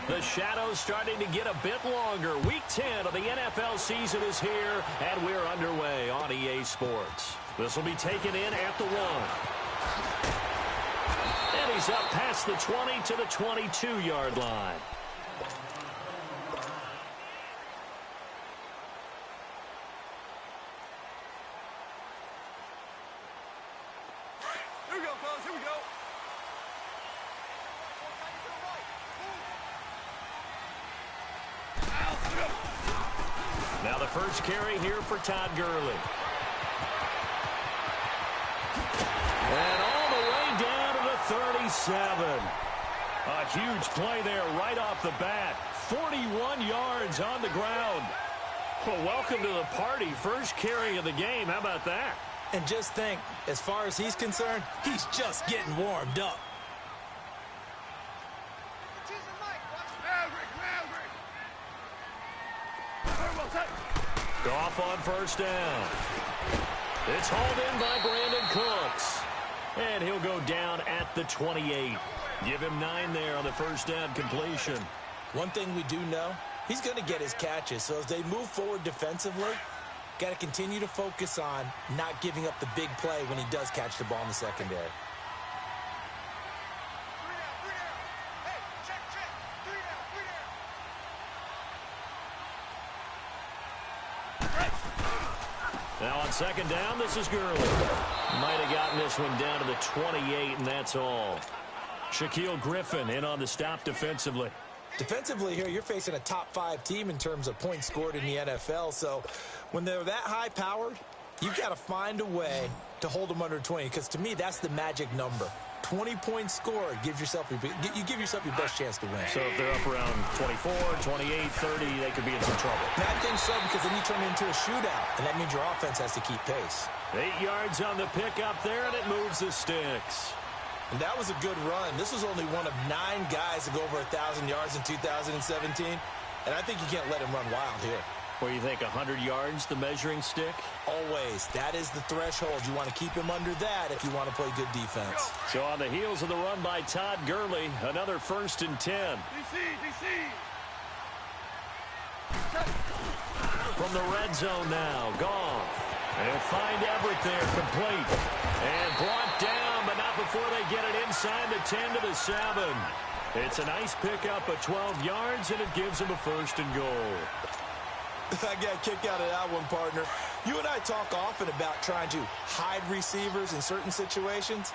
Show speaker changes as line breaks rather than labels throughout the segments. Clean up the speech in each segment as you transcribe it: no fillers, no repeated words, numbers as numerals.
The shadow's starting to get a bit longer. Week 10 of the NFL season is here, and we're underway on EA Sports. This will be taken in at the 1. And he's up past the 20 to the 22-yard line.
Here we go, fellas. Here we go.
Now the first carry here for Todd Gurley. And all the way down to the 37. A huge play there right off the bat. 41 yards on the ground. Well, welcome to the party. First carry of the game. How about that?
And just think, as far as he's concerned, he's just getting warmed up.
Goff on first down. It's hauled in by Brandon Cooks. And he'll go down at the 28. Give him 9 there on the first down completion.
One thing we do know, he's going to get his catches. So as they move forward defensively, got to continue to focus on not giving up the big play when he does catch the ball in the secondary.
Now on second down, this is Gurley. Might have gotten this one down to the 28, and that's all. Shaquille Griffin in on the stop defensively.
Defensively here, you're facing a top 5 team in terms of points scored in the NFL. So when they're that high-powered, you've got to find a way to hold them under 20. Because to me, that's the magic number. 20 points scored, you give yourself your best chance to win.
So if they're up around 24, 28, 30, they could be in some trouble.
I think so, because then you turn it into a shootout, and that means your offense has to keep pace.
8 yards on the pickup there, and it moves the sticks.
And that was a good run. This was only one of 9 guys to go over 1,000 yards in 2017, and I think you can't let him run wild here.
Where you think 100 yards, the measuring stick?
Always. That is the threshold. You want to keep him under that if you want to play good defense.
So on the heels of the run by Todd Gurley, another 1st and 10.
DC.
From the red zone now, Goff. And find Everett there, complete. And brought down, but not before they get it inside the 10 to the 7. It's a nice pickup of 12 yards, and it gives them a 1st and goal.
I got a kick out of that one, partner. You and I talk often about trying to hide receivers in certain situations,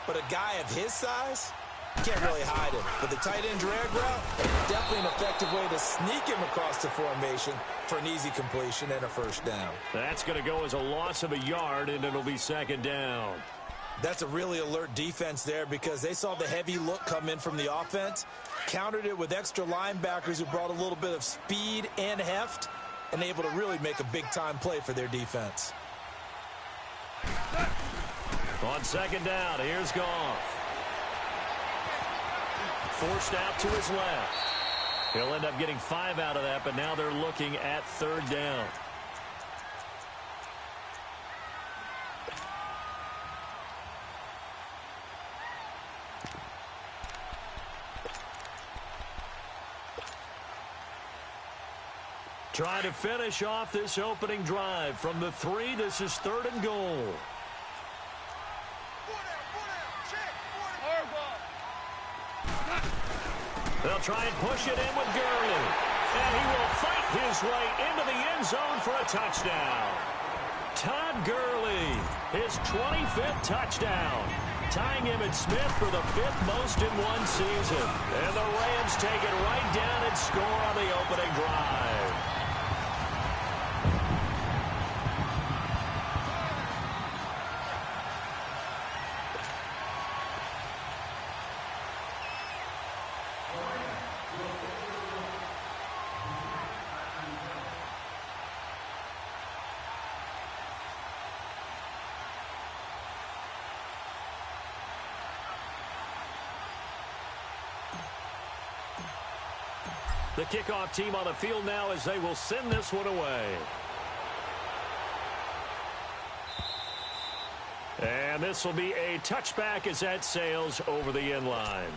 but a guy of his size, you can't really hide him. But the tight end drag route, definitely an effective way to sneak him across the formation for an easy completion and a 1st down.
That's going to go as a loss of a yard, and it'll be 2nd down.
That's a really alert defense there because they saw the heavy look come in from the offense, countered it with extra linebackers who brought a little bit of speed and heft, and able to really make a big-time play for their defense.
On 2nd down, here's Goff. Forced out to his left. He'll end up getting 5 out of that, but now they're looking at 3rd down. Trying to finish off this opening drive from the 3. This is 3rd and goal. They'll try and push it in with Gurley. And he will fight his way into the end zone for a touchdown. Todd Gurley, his 25th touchdown. Tying Emmitt Smith for the 5th most in one season. And the Rams take it right down and score on the opening drive. The kickoff team on the field now as they will send this one away. And this will be a touchback as that sails over the end line.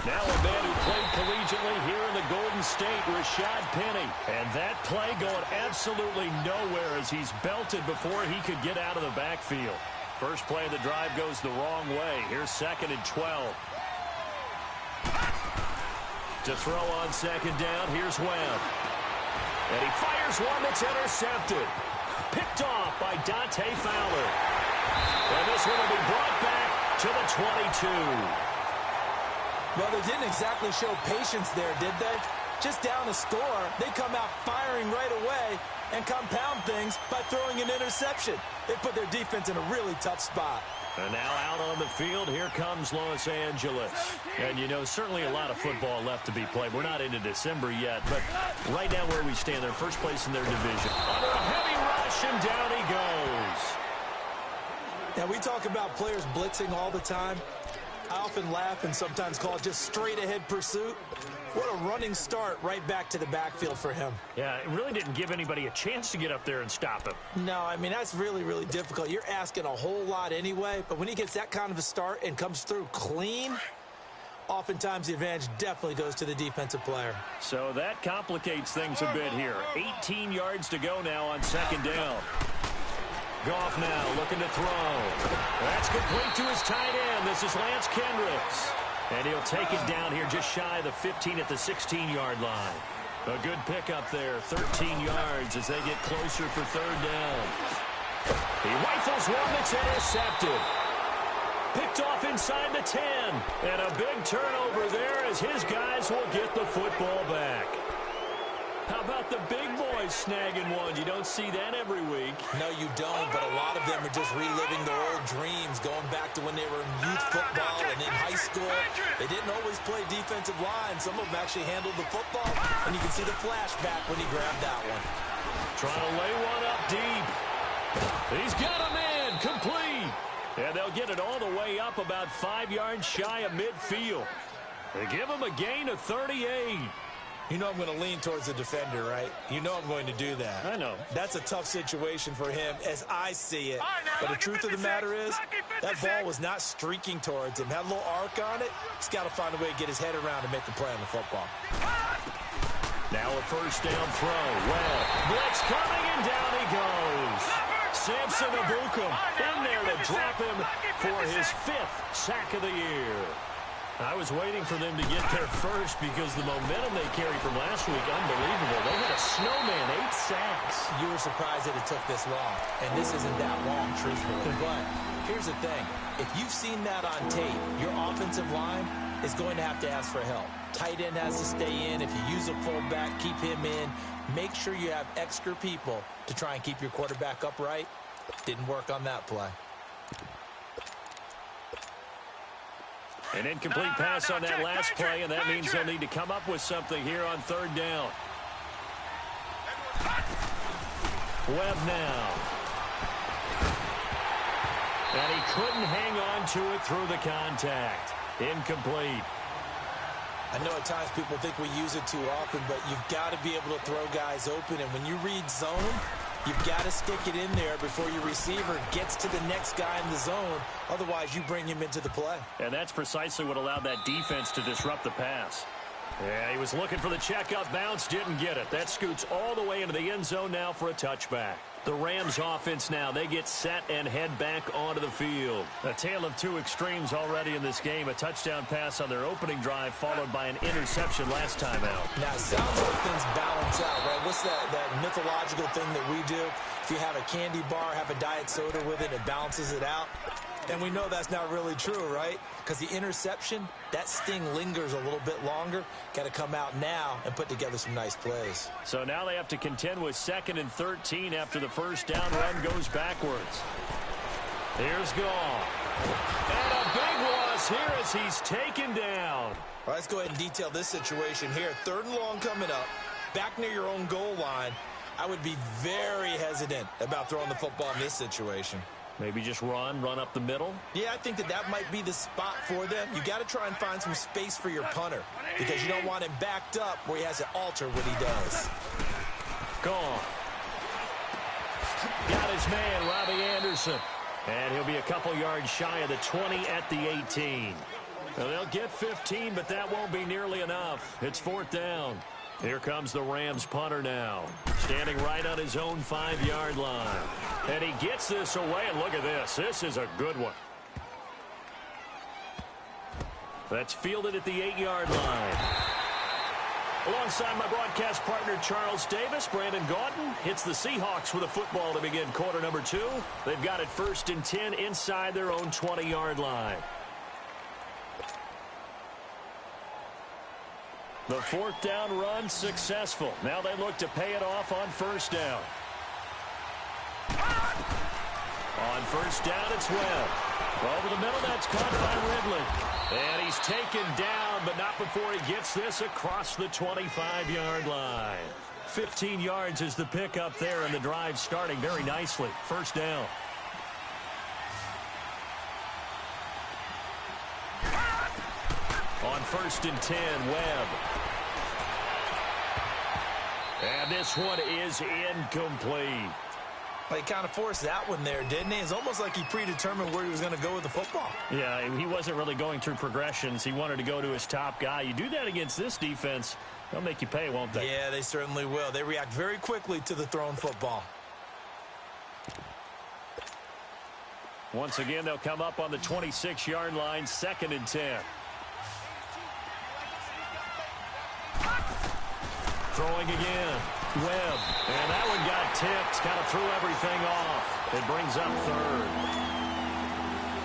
Now a man who played collegiately here in the Golden State, Rashad Penny. And that play going absolutely nowhere as he's belted before he could get out of the backfield. First play of the drive goes the wrong way. Here's 2nd and 12. To throw on 2nd down, here's Webb. And he fires one that's intercepted. Picked off by Dante Fowler. And this one will be brought back to the 22.
Well, they didn't exactly show patience there, did they? Just down a score, they come out firing right away and compound things by throwing an interception. They put their defense in a really tough spot.
And now out on the field, here comes Los Angeles. And, you know, certainly a lot of football left to be played. We're not into December yet, but right now where we stand, they're first place in their division. Under a heavy rush, and down he goes.
Now, we talk about players blitzing all the time. I often laugh and sometimes call it just straight-ahead pursuit. What a running start right back to the backfield for him.
Yeah, it really didn't give anybody a chance to get up there and stop him.
No, I mean, that's really, really difficult. You're asking a whole lot anyway, but when he gets that kind of a start and comes through clean, oftentimes the advantage definitely goes to the defensive player.
So that complicates things a bit here. 18 yards to go now on 2nd down. Goff now looking to throw. That's complete to his tight end. This is Lance Kendricks. And he'll take it down here just shy of the 15 at the 16-yard line. A good pickup there, 13 yards as they get closer for 3rd down. He rifles one that's intercepted. Picked off inside the 10. And a big turnover there as his guys will get the football back. How about the big boys snagging one? You don't see that every week.
No, you don't, but a lot of them are just reliving their old dreams, going back to when they were in youth football and in high school. They didn't always play defensive line. Some of them actually handled the football, and you can see the flashback when he grabbed that one.
Trying to lay one up deep. He's got a man, complete. And they'll get it all the way up about 5 yards shy of midfield. They give him a gain of 38.
You know I'm going to lean towards the defender, right? You know I'm going to do that.
I know.
That's a tough situation for him as I see it. But the truth of the matter is, that ball was not streaking towards him. Had a little arc on it. He's got to find a way to get his head around and make a play on the football.
Now a 1st down throw. Well, blitz coming, and down he goes. Samson Abukum in there to drop him for his 5th sack of the year. I was waiting for them to get there first because the momentum they carried from last week, unbelievable. They had a snowman, 8 sacks.
You were surprised that it took this long, and this isn't that long, truthfully. But here's the thing. If you've seen that on tape, your offensive line is going to have to ask for help. Tight end has to stay in. If you use a fullback, keep him in. Make sure you have extra people to try and keep your quarterback upright. Didn't work on that play.
An incomplete pass on that last play, and that means they'll need to come up with something here on 3rd down. Webb now. And he couldn't hang on to it through the contact. Incomplete.
I know at times people think we use it too often, but you've got to be able to throw guys open. And when you read zone, you've got to stick it in there before your receiver gets to the next guy in the zone. Otherwise, you bring him into the play.
And that's precisely what allowed that defense to disrupt the pass. Yeah, he was looking for the checkup bounce, didn't get it. That scoots all the way into the end zone now for a touchback. The Rams offense now, they get set and head back onto the field. A tale of 2 extremes already in this game. A touchdown pass on their opening drive followed by an interception last time out.
Now, it sounds like things balance out, right? What's that mythological thing that we do? If you have a candy bar, have a diet soda with it, it balances it out. And we know that's not really true, right? Because the interception, that sting lingers a little bit longer. Got to come out now and put together some nice plays.
So now they have to contend with 2nd and 13 after the 1st down run goes backwards. Here's Goff. And a big loss here as he's taken down.
All right, let's go ahead and detail this situation here. 3rd and long coming up, back near your own goal line. I would be very hesitant about throwing the football in this situation.
Maybe just run up the middle?
Yeah, I think that might be the spot for them. You got to try and find some space for your punter because you don't want him backed up where he has to alter what he does.
Gone. Got his man, Robbie Anderson. And he'll be a couple yards shy of the 20 at the 18. Well, they'll get 15, but that won't be nearly enough. It's 4th down. Here comes the Rams punter now. Standing right on his own 5-yard line. And he gets this away, and look at this. This is a good one. That's fielded at the 8-yard line. Alongside my broadcast partner, Charles Davis, Brandon Gaudin hits the Seahawks with a football to begin quarter number 2. They've got it 1st and 10 inside their own 20-yard line. The 4th down run successful. Now they look to pay it off on 1st down. On 1st down, it's Webb. Over the middle, that's caught by Ridley. And he's taken down, but not before he gets this across the 25-yard line. 15 yards is the pickup there, and the drive starting very nicely. 1st down. On 1st and 10, Webb. And this one is incomplete.
Well, he kind of forced that one there, didn't he? It's almost like he predetermined where he was going to go with the football.
Yeah, he wasn't really going through progressions. He wanted to go to his top guy. You do that against this defense, they'll make you pay, won't they?
Yeah, they certainly will. They react very quickly to the thrown football.
Once again, they'll come up on the 26-yard line, 2nd and 10. Throwing again. Webb. And that one got tipped. Kind of threw everything off. It brings up 3rd.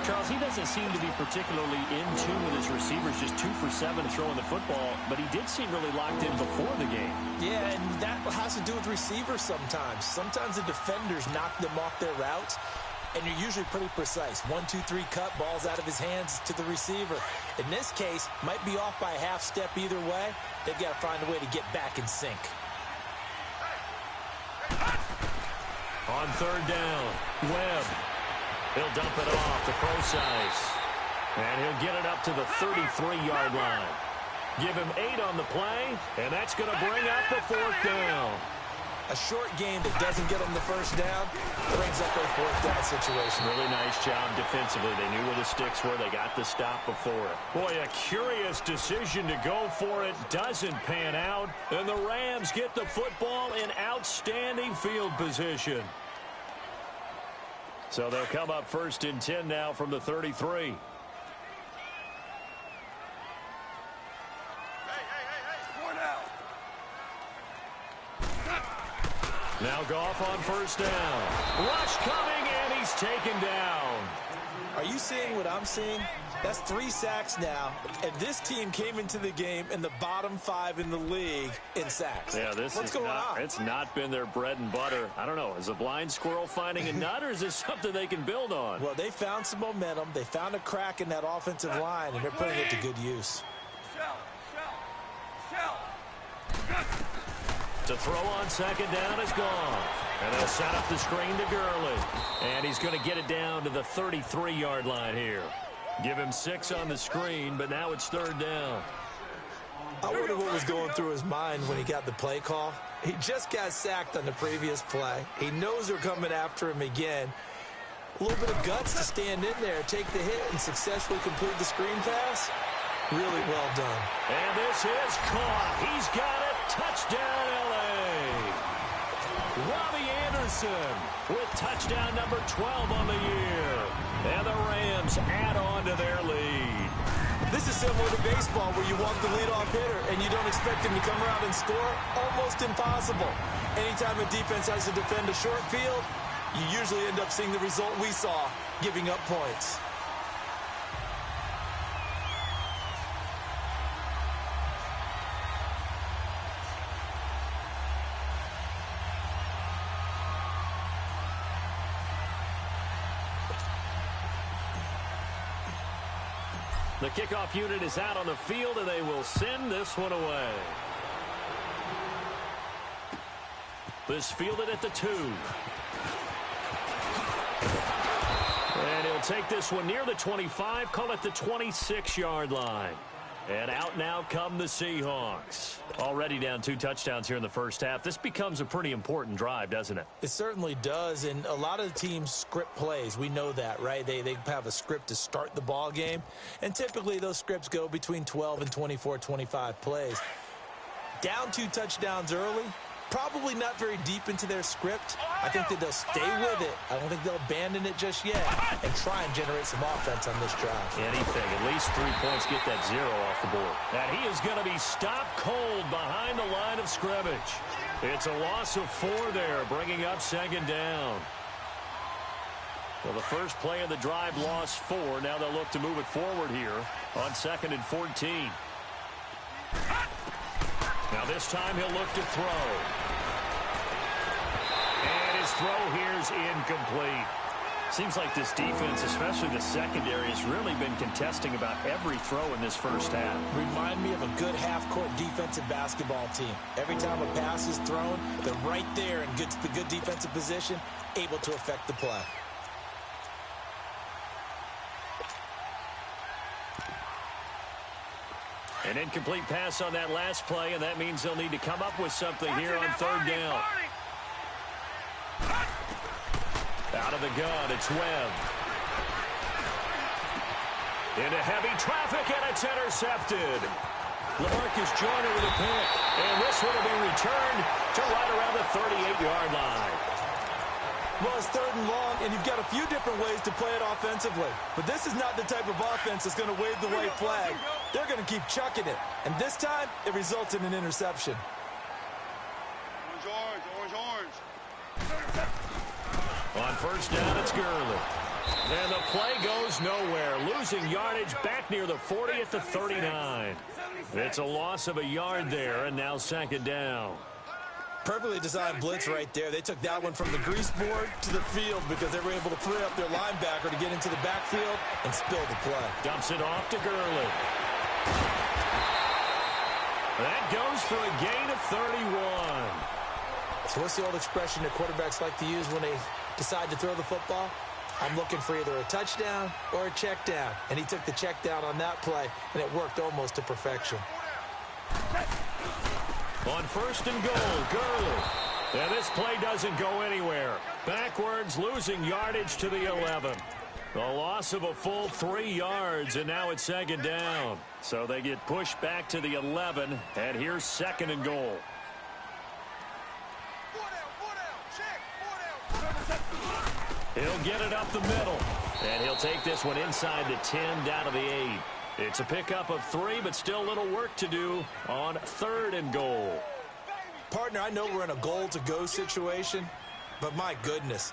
Charles, he doesn't seem to be particularly in tune with his receivers, just 2 for 7 throwing the football, but he did seem really locked in before the game.
Yeah, and that has to do with receivers sometimes. Sometimes the defenders knock them off their routes, and you're usually pretty precise. 1, 2, 3 cut, balls out of his hands to the receiver. In this case, might be off by a half step either way. They've got to find a way to get back in sync.
On 3rd down, Webb. He'll dump it off to Procise. And he'll get it up to the 33-yard line. Give him 8 on the play, and that's going to bring up the 4th down.
A short game that doesn't get them the 1st down brings up a 4th down situation.
Really nice job defensively. They knew where the sticks were. They got the stop before it. Boy, a curious decision to go for it. Doesn't pan out. And the Rams get the football in outstanding field position. So they'll come up 1st and 10 now from the 33. Now Goff on 1st down. Rush coming, and he's taken down.
Are you seeing what I'm seeing? That's 3 sacks now, and this team came into the game in the bottom 5 in the league in sacks.
Yeah,
What's going on?
It's not been their bread and butter. I don't know. Is a blind squirrel finding a nut, or is this something they can build on?
Well, they found some momentum. They found a crack in that offensive line, and they're putting it to good use.
To throw on 2nd down is gone. And they'll set up the screen to Gurley. And he's going to get it down to the 33-yard line here. Give him 6 on the screen, but now it's 3rd down.
I wonder what was going through his mind when he got the play call. He just got sacked on the previous play. He knows they're coming after him again. A little bit of guts to stand in there, take the hit, and successfully complete the screen pass. Really well done.
And this is caught. He's got it. Touchdown, L.A. Robbie Anderson with touchdown number 12 on the year. And the Rams add on to their lead.
This is similar to baseball where you walk the leadoff hitter and you don't expect him to come around and score. Almost impossible. Anytime a defense has to defend a short field, you usually end up seeing the result we saw, giving up points.
The kickoff unit is out on the field, and they will send this one away. This fielded at the 2. And he'll take this one near the 25, call it the 26-yard line. And out now come the Seahawks. Already down 2 touchdowns here in the first half. This becomes a pretty important drive, doesn't it?
It certainly does, and a lot of the teams script plays. We know that, right? They have a script to start the ball game, and typically those scripts go between 12 and 24, 25 plays. Down 2 touchdowns early, probably not very deep into their script. I think that they'll stay with it. I don't think they'll abandon it just yet and try and generate some offense on this drive.
Anything, at least 3 points, get that 0 off the board. And he is going to be stopped cold behind the line of scrimmage. It's a loss of 4 there, bringing up 2nd down. Well, the first play of the drive lost 4. Now they'll look to move it forward here on 2nd and 14. Now this time he'll look to throw. And his throw here's incomplete. Seems like this defense, especially the secondary, has really been contesting about every throw in this first half.
Remind me of a good half-court defensive basketball team. Every time a pass is thrown, they're right there in the good defensive position, able to affect the play.
An incomplete pass on that last play, and that means they'll need to come up with something here on 3rd down. Out of the gun, it's Webb. Into heavy traffic, and it's intercepted. LaMarcus Joyner with a pick, and this one will be returned to right around the 38-yard line.
Well, it's 3rd and long, and you've got a few different ways to play it offensively. But this is not the type of offense that's going to wave the white flag. They're going to keep chucking it. And this time, it results in an interception.
Orange.
On 1st down, it's Gurley. And the play goes nowhere. Losing yardage back near the 40 at the 39. It's a loss of a yard there, and now 2nd down.
Perfectly designed blitz right there. They took that one from the grease board to the field because they were able to free up their linebacker to get into the backfield and spill the play.
Dumps it off to Gurley. That goes for a gain of 31.
So what's the old expression that quarterbacks like to use when they decide to throw the football? I'm looking for either a touchdown or a check down. And he took the check down on that play, and it worked almost to perfection.
On 1st and goal, Gurley. And this play doesn't go anywhere. Backwards, losing yardage to the 11. The loss of a full 3 yards, and now it's 2nd down. So they get pushed back to the 11, and here's 2nd and goal. He'll get it up the middle, and he'll take this one inside the 10, down to the 8. It's a pickup of 3, but still a little work to do on 3rd and goal.
Partner, I know we're in a goal-to-go situation, but my goodness,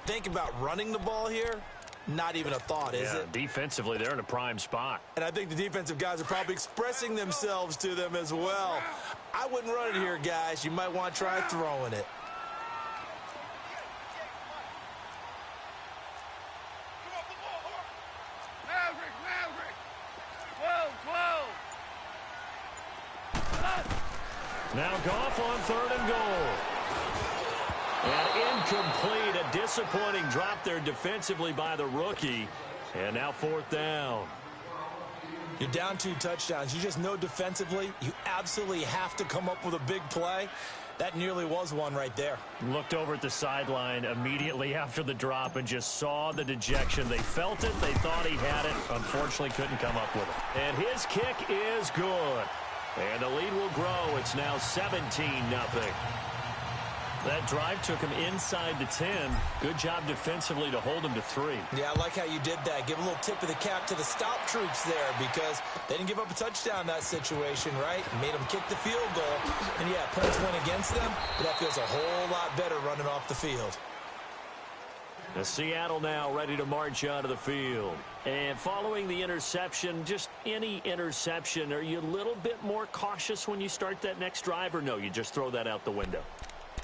think about running the ball here. Not even a thought, is it?
Defensively, they're in a prime spot.
And I think the defensive guys are probably expressing themselves to them as well. I wouldn't run it here, guys. You might want to try throwing it.
Now Goff on 3rd and goal. And incomplete. A disappointing drop there defensively by the rookie. And now 4th down.
You're down 2 touchdowns. You just know defensively you absolutely have to come up with a big play. That nearly was one right there.
Looked over at the sideline immediately after the drop and just saw the dejection. They felt it. They thought he had it. Unfortunately, couldn't come up with it. And his kick is good. And the lead will grow. It's now 17-0. That drive took him inside the 10. Good job defensively to hold him to 3.
Yeah, I like how you did that. Give a little tip of the cap to the stop troops there because they didn't give up a touchdown in that situation, right? Made them kick the field goal. And, yeah, points went against them, but that feels a whole lot better running off the field.
The Seattle now ready to march onto the field. And following the interception, just any interception, are you a little bit more cautious when you start that next drive, or no, you just throw that out the window?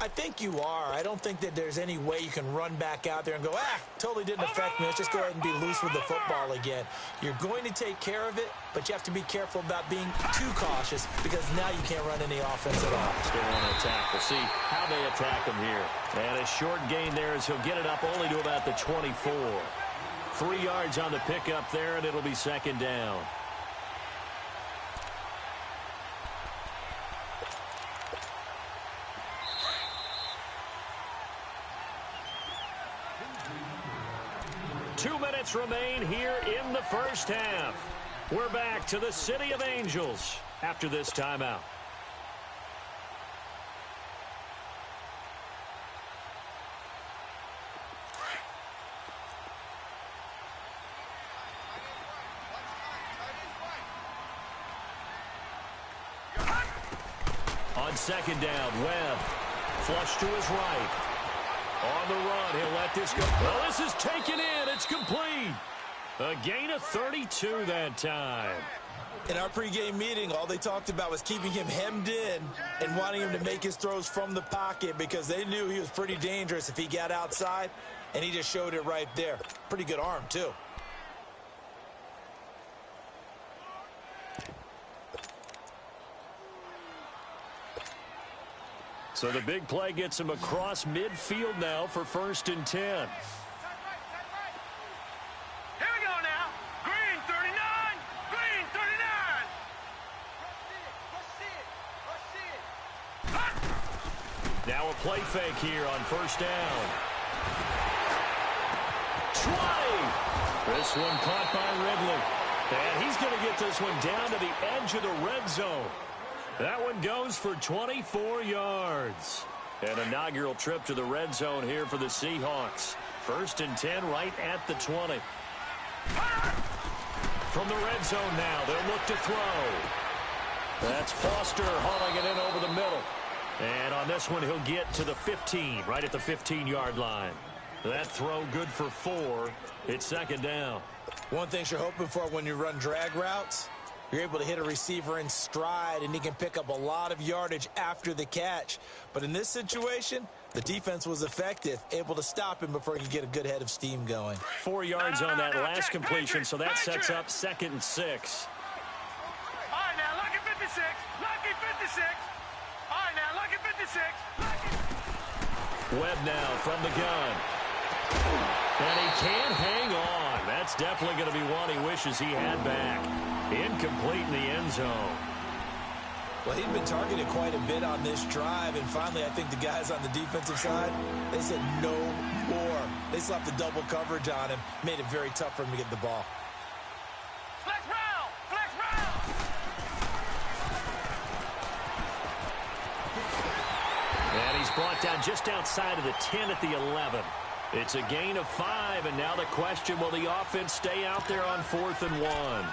I think you are. I don't think that there's any way you can run back out there and go, totally didn't affect me. Let's just go ahead and be loose with the football again. You're going to take care of it, but you have to be careful about being too cautious because now you can't run any offense at all.
Still want to attack. We'll see how they attack him here. And a short gain there as he'll get it up only to about the 24. 3 yards on the pickup there, and it'll be 2nd down. minutes remain here in the first half. We're back to the City of Angels after this timeout. On second down, Webb. Flush to his right. On the run, he'll let this go. Well, this is taken in. It's complete. A gain of 32 that time.
In our pregame meeting, all they talked about was keeping him hemmed in and wanting him to make his throws from the pocket because they knew he was pretty dangerous if he got outside, and he just showed it right there. Pretty good arm, too.
So the big play gets him across midfield now for 1st and 10.
Here we go now. Green 39. Green 39.
Now a play fake here on 1st down. 20. This one caught by Ridley. And he's going to get this one down to the edge of the red zone. That one goes for 24 yards. An inaugural trip to the red zone here for the Seahawks. 1st and 10 right at the 20. From the red zone now, they'll look to throw. That's Foster hauling it in over the middle. And on this one, he'll get to the 15, right at the 15-yard line. That throw good for 4. It's 2nd down.
One thing you're hoping for when you run drag routes, you're able to hit a receiver in stride, and he can pick up a lot of yardage after the catch. But in this situation, the defense was effective, able to stop him before he could get a good head of steam going.
4 yards on that last completion, so that sets up 2nd and 6.
All right, now, lucky 56. Lucky 56. All right, now, lucky 56.
Webb now from the gun. And he can't hang on. That's definitely going to be one he wishes he had back. Incomplete in the end zone.
Well, he'd been targeted quite a bit on this drive, and finally I think the guys on the defensive side, they said no more. They slapped the double coverage on him, made it very tough for him to get the ball.
Flex round! Flex round!
And he's brought down just outside of the 10 at the 11. It's a gain of 5, and now the question, will the offense stay out there on 4th and 1?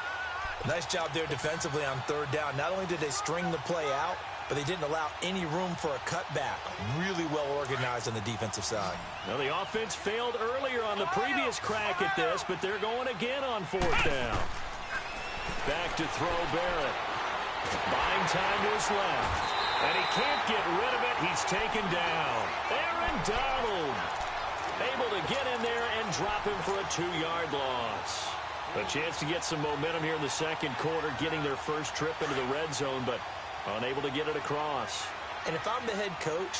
Nice job there defensively on 3rd down. Not only did they string the play out, but they didn't allow any room for a cutback. Really well organized on the defensive side.
Now, the offense failed earlier on the previous crack at this, but they're going again on 4th down. Back to throw Barrett. Buying time to his left. And he can't get rid of it. He's taken down. Aaron Donald able to get in there and drop him for a 2-yard loss. A chance to get some momentum here in the 2nd quarter, getting their first trip into the red zone, but unable to get it across.
And if I'm the head coach,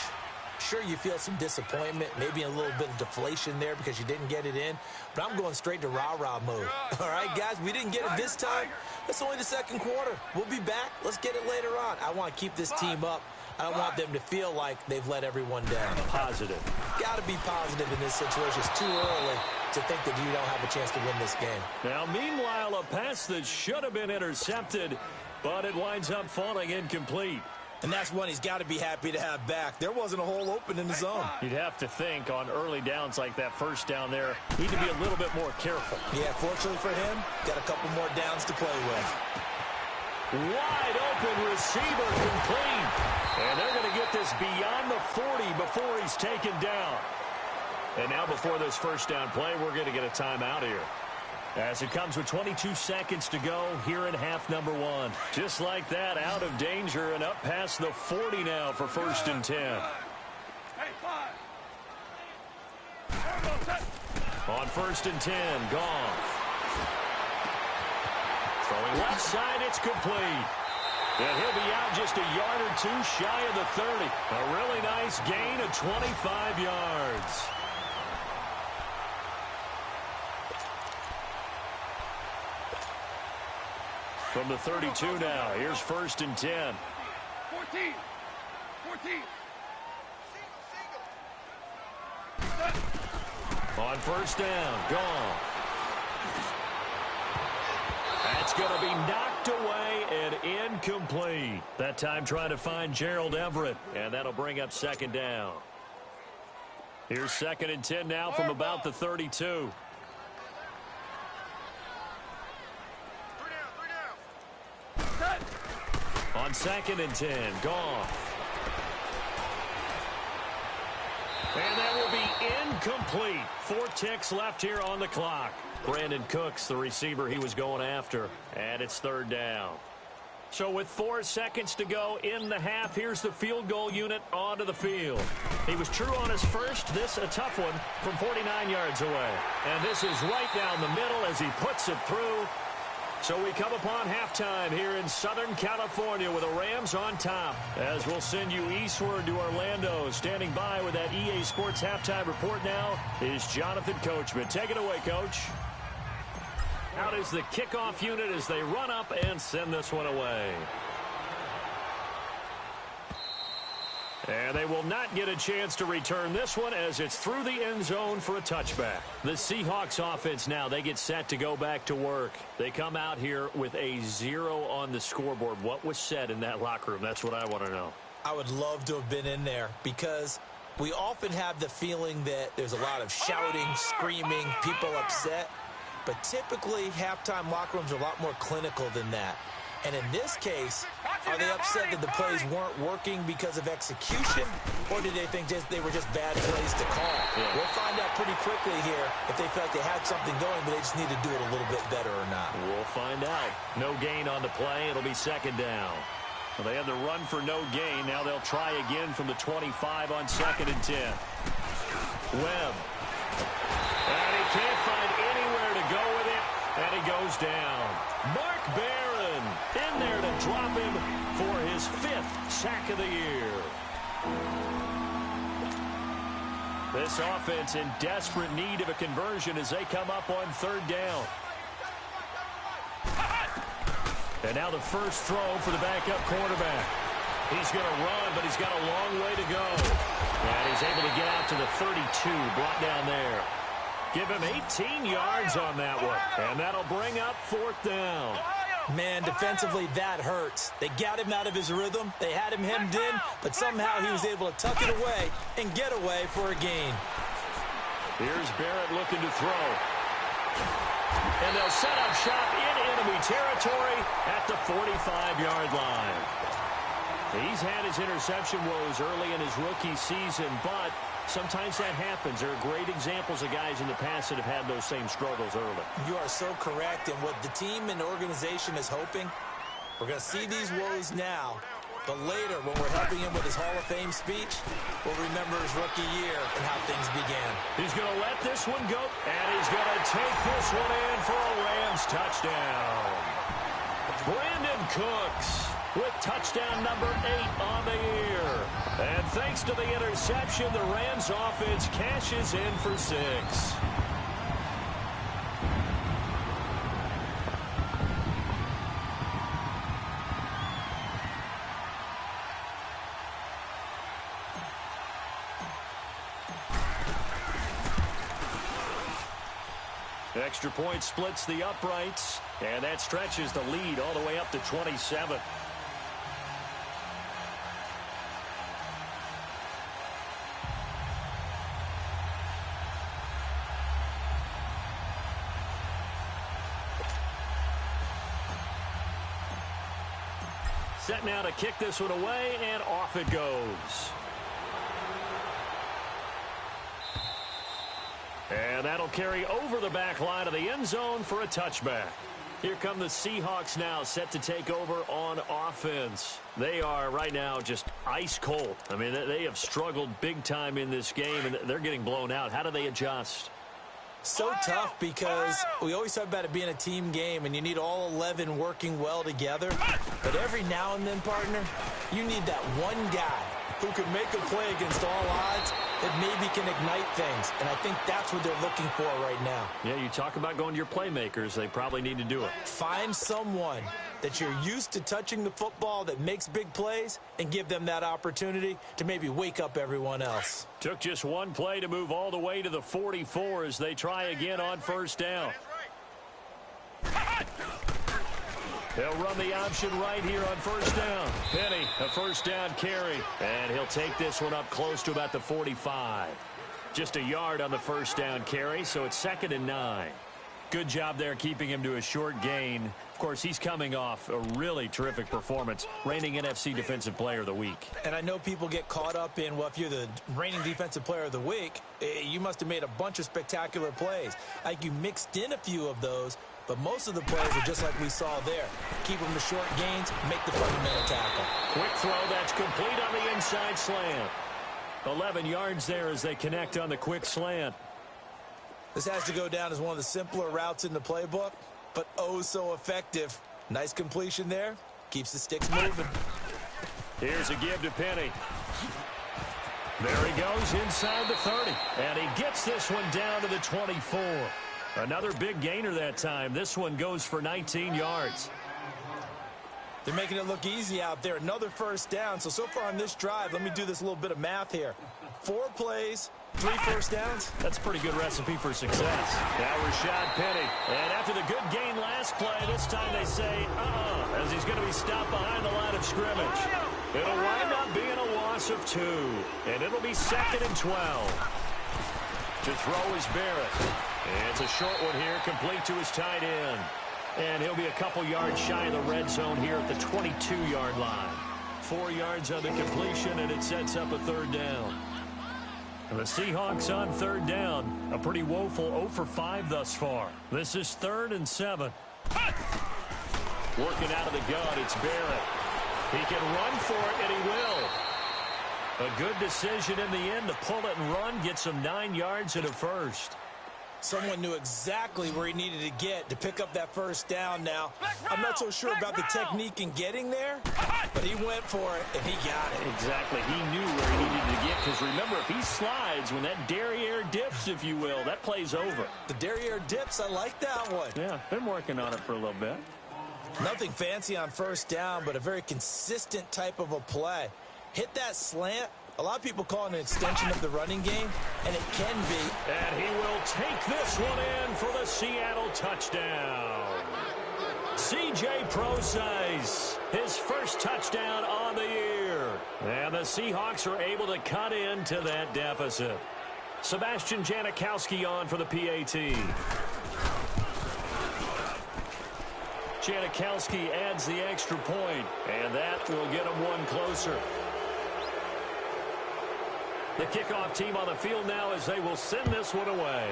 sure, you feel some disappointment, maybe a little bit of deflation there because you didn't get it in, but I'm going straight to rah-rah mode. All right, guys, we didn't get it this time. That's only the 2nd quarter. We'll be back. Let's get it later on. I want to keep this team up. I don't want them to feel like they've let everyone down.
Positive.
Got to be positive in this situation. It's too early to think that you don't have a chance to win this game.
Now, meanwhile, a pass that should have been intercepted, but it winds up falling incomplete.
And that's one he's got to be happy to have back. There wasn't a hole open in the zone.
You'd have to think on early downs like that 1st down there, need to be a little bit more careful.
Yeah, fortunately for him, got a couple more downs to play with.
Wide open receiver complete. And they're going to get this beyond the 40 before he's taken down. And now before this 1st down play, we're going to get a timeout here. As it comes with 22 seconds to go here in half number 1. Just like that, out of danger and up past the 40 now for 1st and 10. On 1st and 10, Goff. Throwing left side, it's complete. And he'll be out just a yard or 2 shy of the 30. A really nice gain of 25 yards. From the 32 now, here's 1st and 10.
14. 14.
On 1st down, Goff. That's going to be knocked away and incomplete. That time trying to find Gerald Everett, and that'll bring up second down. Here's 2nd and 10 now from about the 32. On 2nd and 10, Goff. And that will be incomplete. 4 ticks left here on the clock. Brandon Cooks, the receiver he was going after. And it's 3rd down. So with 4 seconds to go in the half, here's the field goal unit onto the field. He was true on his first. This a tough one from 49 yards away. And this is right down the middle as he puts it through. So we come upon halftime here in Southern California with the Rams on top. As we'll send you eastward to Orlando. Standing by with that EA Sports halftime report now is Jonathan Coachman. Take it away, Coach. Out is the kickoff unit as they run up and send this one away. And they will not get a chance to return this one as it's through the end zone for a touchback. The Seahawks offense now, they get set to go back to work. They come out here with a 0 on the scoreboard. What was said in that locker room? That's what I want to know.
I would love to have been in there because we often have the feeling that there's a lot of shouting, screaming, people upset. But typically, halftime locker rooms are a lot more clinical than that. And in this case, are they upset that the plays weren't working because of execution, or did they think they were just bad plays to call? Yeah. We'll find out pretty quickly here if they felt like they had something going, but they just need to do it a little bit better or not.
We'll find out. No gain on the play. It'll be 2nd down. Well, they had the run for no gain. Now they'll try again from the 25 on 2nd and 10. Webb. And he can't find anywhere to go with it, and he goes down. Mark Barron in there to drop him for his 5th sack of the year. This offense in desperate need of a conversion as they come up on 3rd down. And now the first throw for the backup quarterback. He's going to run, but he's got a long way to go. And he's able to get out to the 32, brought down there. Give him 18 yards on that one. And that'll bring up 4th down.
Man, defensively, that hurts. They got him out of his rhythm. They had him hemmed in, but somehow he was able to tuck it away and get away for a gain.
Here's Barrett looking to throw. And they'll set up shop in enemy territory at the 45-yard line. He's had his interception woes early in his rookie season, but sometimes that happens. There are great examples of guys in the past that have had those same struggles early. You
are so correct. And what the team and organization is hoping, we're going to see these woes now, but later when we're helping him with his Hall of Fame speech, we'll remember his rookie year and how things began. He's going to let this one go, and he's going to take this one in for a Rams touchdown. Brandon Cooks with touchdown number 8 on the year. And thanks to the interception, the Rams offense cashes in for 6. Extra point splits the uprights, and that stretches the lead all the way up to 27. Set now to kick this one away, and off it goes. And that'll carry over the back line of the end zone for a touchback. Here come the Seahawks now, set to take over on offense. They are right now just ice cold. I mean, they have struggled big time in this game, and they're getting blown out. How do they adjust? So tough because we always talk about it being a team game and you need all 11 working well together. But every now and then, partner, you need that one guy who can make a play against all odds that maybe can ignite things. And I think that's what they're looking for right now. Yeah, you talk about going to your playmakers. They probably need to do it. Find someone that you're used to touching the football that makes big plays and give them that opportunity to maybe wake up everyone else. Took just one play to move all the way to the 44 as they try again on first down.
He'll run the option right here on first down. Penny, a first down carry. And he'll take this one up close to about the 45. Just a yard on the first down carry, so it's 2nd and 9. Good job there keeping him to a short gain. Of course, he's coming off a really terrific performance, reigning NFC Defensive Player of the Week.
And I know people get caught up in, well, if you're the reigning Defensive Player of the Week, you must have made a bunch of spectacular plays. I think you mixed in a few of those, but most of the plays are just like we saw there. Keep them to short gains, make the fundamental tackle.
Quick throw, that's complete on the inside slant. 11 yards there as they connect on the quick slant.
This has to go down as one of the simpler routes in the playbook, but oh so effective. Nice completion there. Keeps the sticks moving.
Here's a give to Penny. There he goes inside the 30. And he gets this one down to the 24. Another big gainer that time. This one goes for 19 yards.
They're making it look easy out there. Another first down. So far on this drive, let me do this little bit of math here. 4 plays, 3 first downs.
That's a pretty good recipe for success. Now Rashad Penny. And after the good gain last play, this time they say, as he's going to be stopped behind the line of scrimmage. It'll wind up being a loss of 2. And it'll be 2nd and 12. To throw is Barrett. And it's a short one here, complete to his tight end. And he'll be a couple yards shy of the red zone here at the 22-yard line. 4 yards on the completion, and it sets up a 3rd down. And the Seahawks on 3rd down. A pretty woeful 0 for 5 thus far. This is 3rd and 7. Working out of the gun, it's Barrett. He can run for it, and he will. A good decision in the end to pull it and run, gets him 9 yards and a first.
Someone knew exactly where he needed to get to pick up that first down now. I'm not so sure about the technique in getting there, but he went for it, and he got it.
Exactly. He knew where he needed to get, because remember, if he slides, when that derriere dips, if you will, that play's over.
The derriere dips, I like that one.
Yeah, been working on it for a little bit.
Nothing fancy on first down, but a very consistent type of a play. Hit that slant. A lot of people call it an extension of the running game, and it can be.
And he will take this one in for the Seattle touchdown. C.J. Prosise, his first touchdown on the year. And the Seahawks are able to cut into that deficit. Sebastian Janikowski on for the PAT. Janikowski adds the extra point, and that will get him one closer. The kickoff team on the field now as they will send this one away.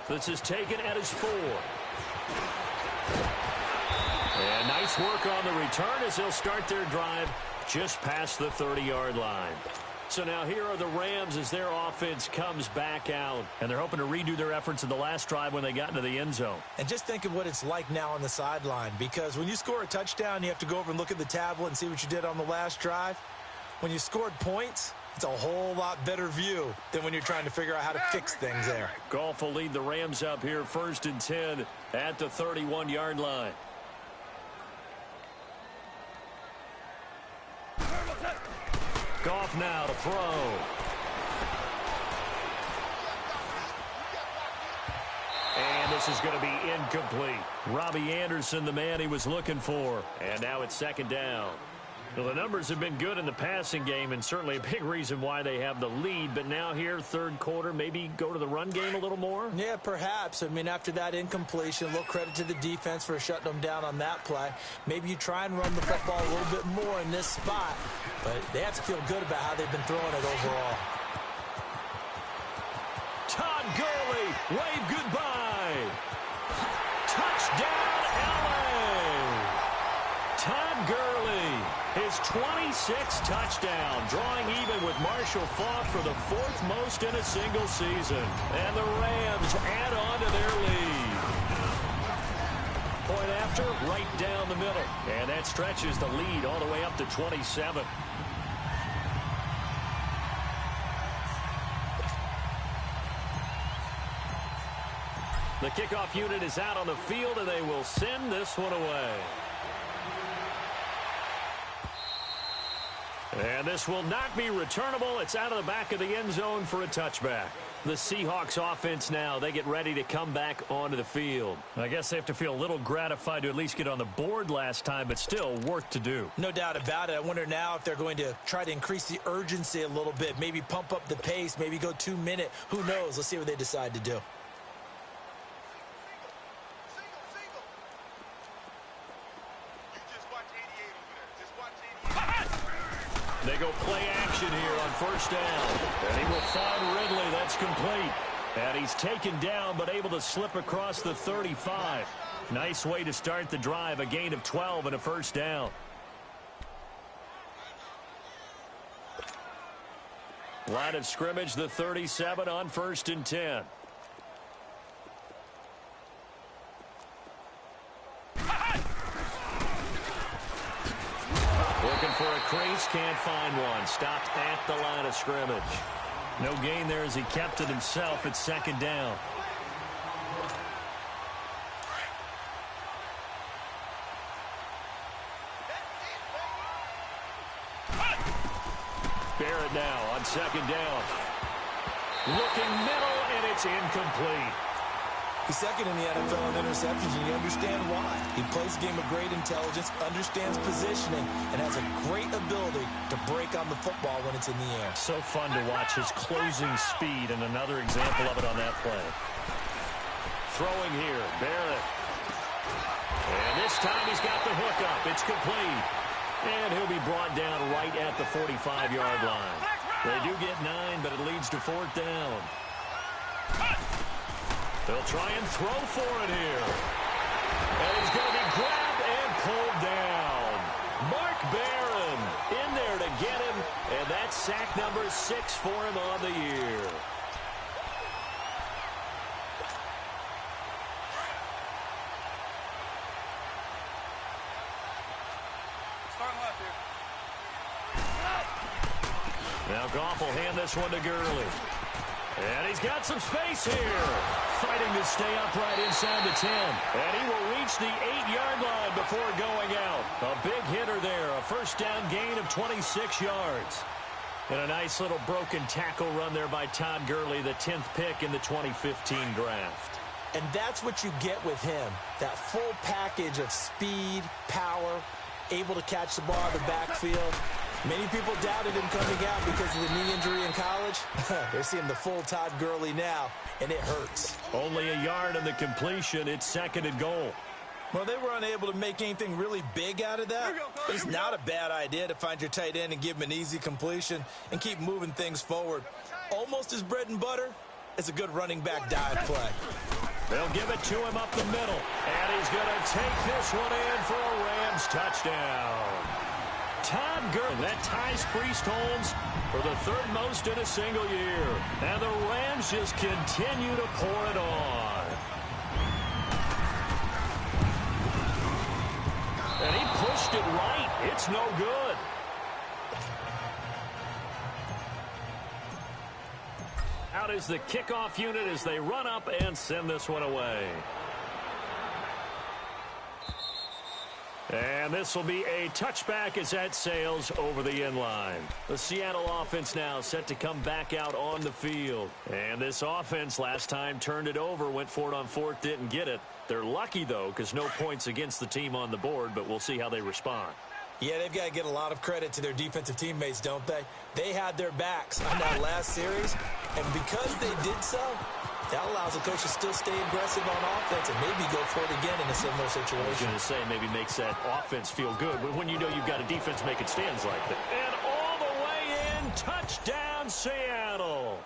This is taken at his 4. And nice work on the return as they'll start their drive just past the 30-yard line. So now here are the Rams as their offense comes back out. And they're hoping to redo their efforts in the last drive when they got into the end zone.
And just think of what it's like now on the sideline. Because when you score a touchdown, you have to go over and look at the tablet and see what you did on the last drive. When you scored points, it's a whole lot better view than when you're trying to figure out how to fix things there.
Goff will lead the Rams up here 1st and 10 at the 31-yard line. Goff now to throw. And this is going to be incomplete. Robbie Anderson, the man he was looking for. And now it's 2nd down. Well, the numbers have been good in the passing game, and certainly a big reason why they have the lead. But now here, 3rd quarter, maybe go to the run game a little more?
Yeah, perhaps. I mean, after that incompletion, a little credit to the defense for shutting them down on that play. Maybe you try and run the football a little bit more in this spot. But they have to feel good about how they've been throwing it overall.
Todd Gurley, wave goodbye. Touchdown, LA. Todd Gurley, his 26th touchdown, drawing even with Marshall Faulk for the 4th most in a single season. And the Rams add on to their lead. Point after, right down the middle. And that stretches the lead all the way up to 27. The kickoff unit is out on the field, and they will send this one away. And this will not be returnable. It's out of the back of the end zone for a touchback. The Seahawks offense now, they get ready to come back onto the field. I guess they have to feel a little gratified to at least get on the board last time, but still work to do.
No doubt about it. I wonder now if they're going to try to increase the urgency a little bit, maybe pump up the pace, maybe go 2-minute. Who knows? Let's see what they decide to do.
They go play action here on first down. And he will find Ridley. That's complete. And he's taken down but able to slip across the 35. Nice way to start the drive. A gain of 12 and a first down. Line of scrimmage, the 37 on 1st and 10. Looking for a crease, can't find one. Stopped at the line of scrimmage. No gain there as he kept it himself at 2nd down. Barrett now on 2nd down. Looking middle, and it's incomplete.
He's second in the NFL in interceptions, and you understand why. He plays a game of great intelligence, understands positioning, and has a great ability to break on the football when it's in the air.
So fun to watch his closing speed, and another example of it on that play. Throwing here, Barrett. And this time he's got the hook up. It's complete. And he'll be brought down right at the 45-yard line. They do get 9, but it leads to 4th down. They'll try and throw for it here. And he's going to be grabbed and pulled down. Mark Barron in there to get him, and that's sack number 6 for him on the year. Now Goff will hand this one to Gurley. And he's got some space here. Fighting to stay upright inside the 10. And he will reach the 8-yard line before going out. A big hitter there. A first down gain of 26 yards. And a nice little broken tackle run there by Todd Gurley, the 10th pick in the 2015 draft.
And that's what you get with him. That full package of speed, power, able to catch the ball out of the backfield. Many people doubted him coming out because of the knee injury in college. They're seeing the full Todd Gurley now, and it hurts.
Only a yard in the completion. It's 2nd and goal.
Well, they were unable to make anything really big out of that. It's not a bad idea to find your tight end and give him an easy completion and keep moving things forward. Almost his bread and butter is a good running back dive play.
They'll give it to him up the middle. And he's going to take this one in for a Rams touchdown. Todd Gurley, that ties Priest Holmes for the 3rd most in a single year. And the Rams just continue to pour it on. And he pushed it right. It's no good. Out is the kickoff unit as they run up and send this one away. And this will be a touchback as that sails over the end line. The Seattle offense now set to come back out on the field. And this offense last time turned it over, went for it on 4th, didn't get it. They're lucky, though, because no points against the team on the board, but we'll see how they respond.
Yeah, they've got to get a lot of credit to their defensive teammates, don't they? They had their backs on that last series, and because they did so, that allows the coach to still stay aggressive on offense and maybe go for it again in a similar situation.
I was going to say maybe makes that offense feel good, but when you know you've got a defense making stands like that. And all the way in, touchdown Seattle.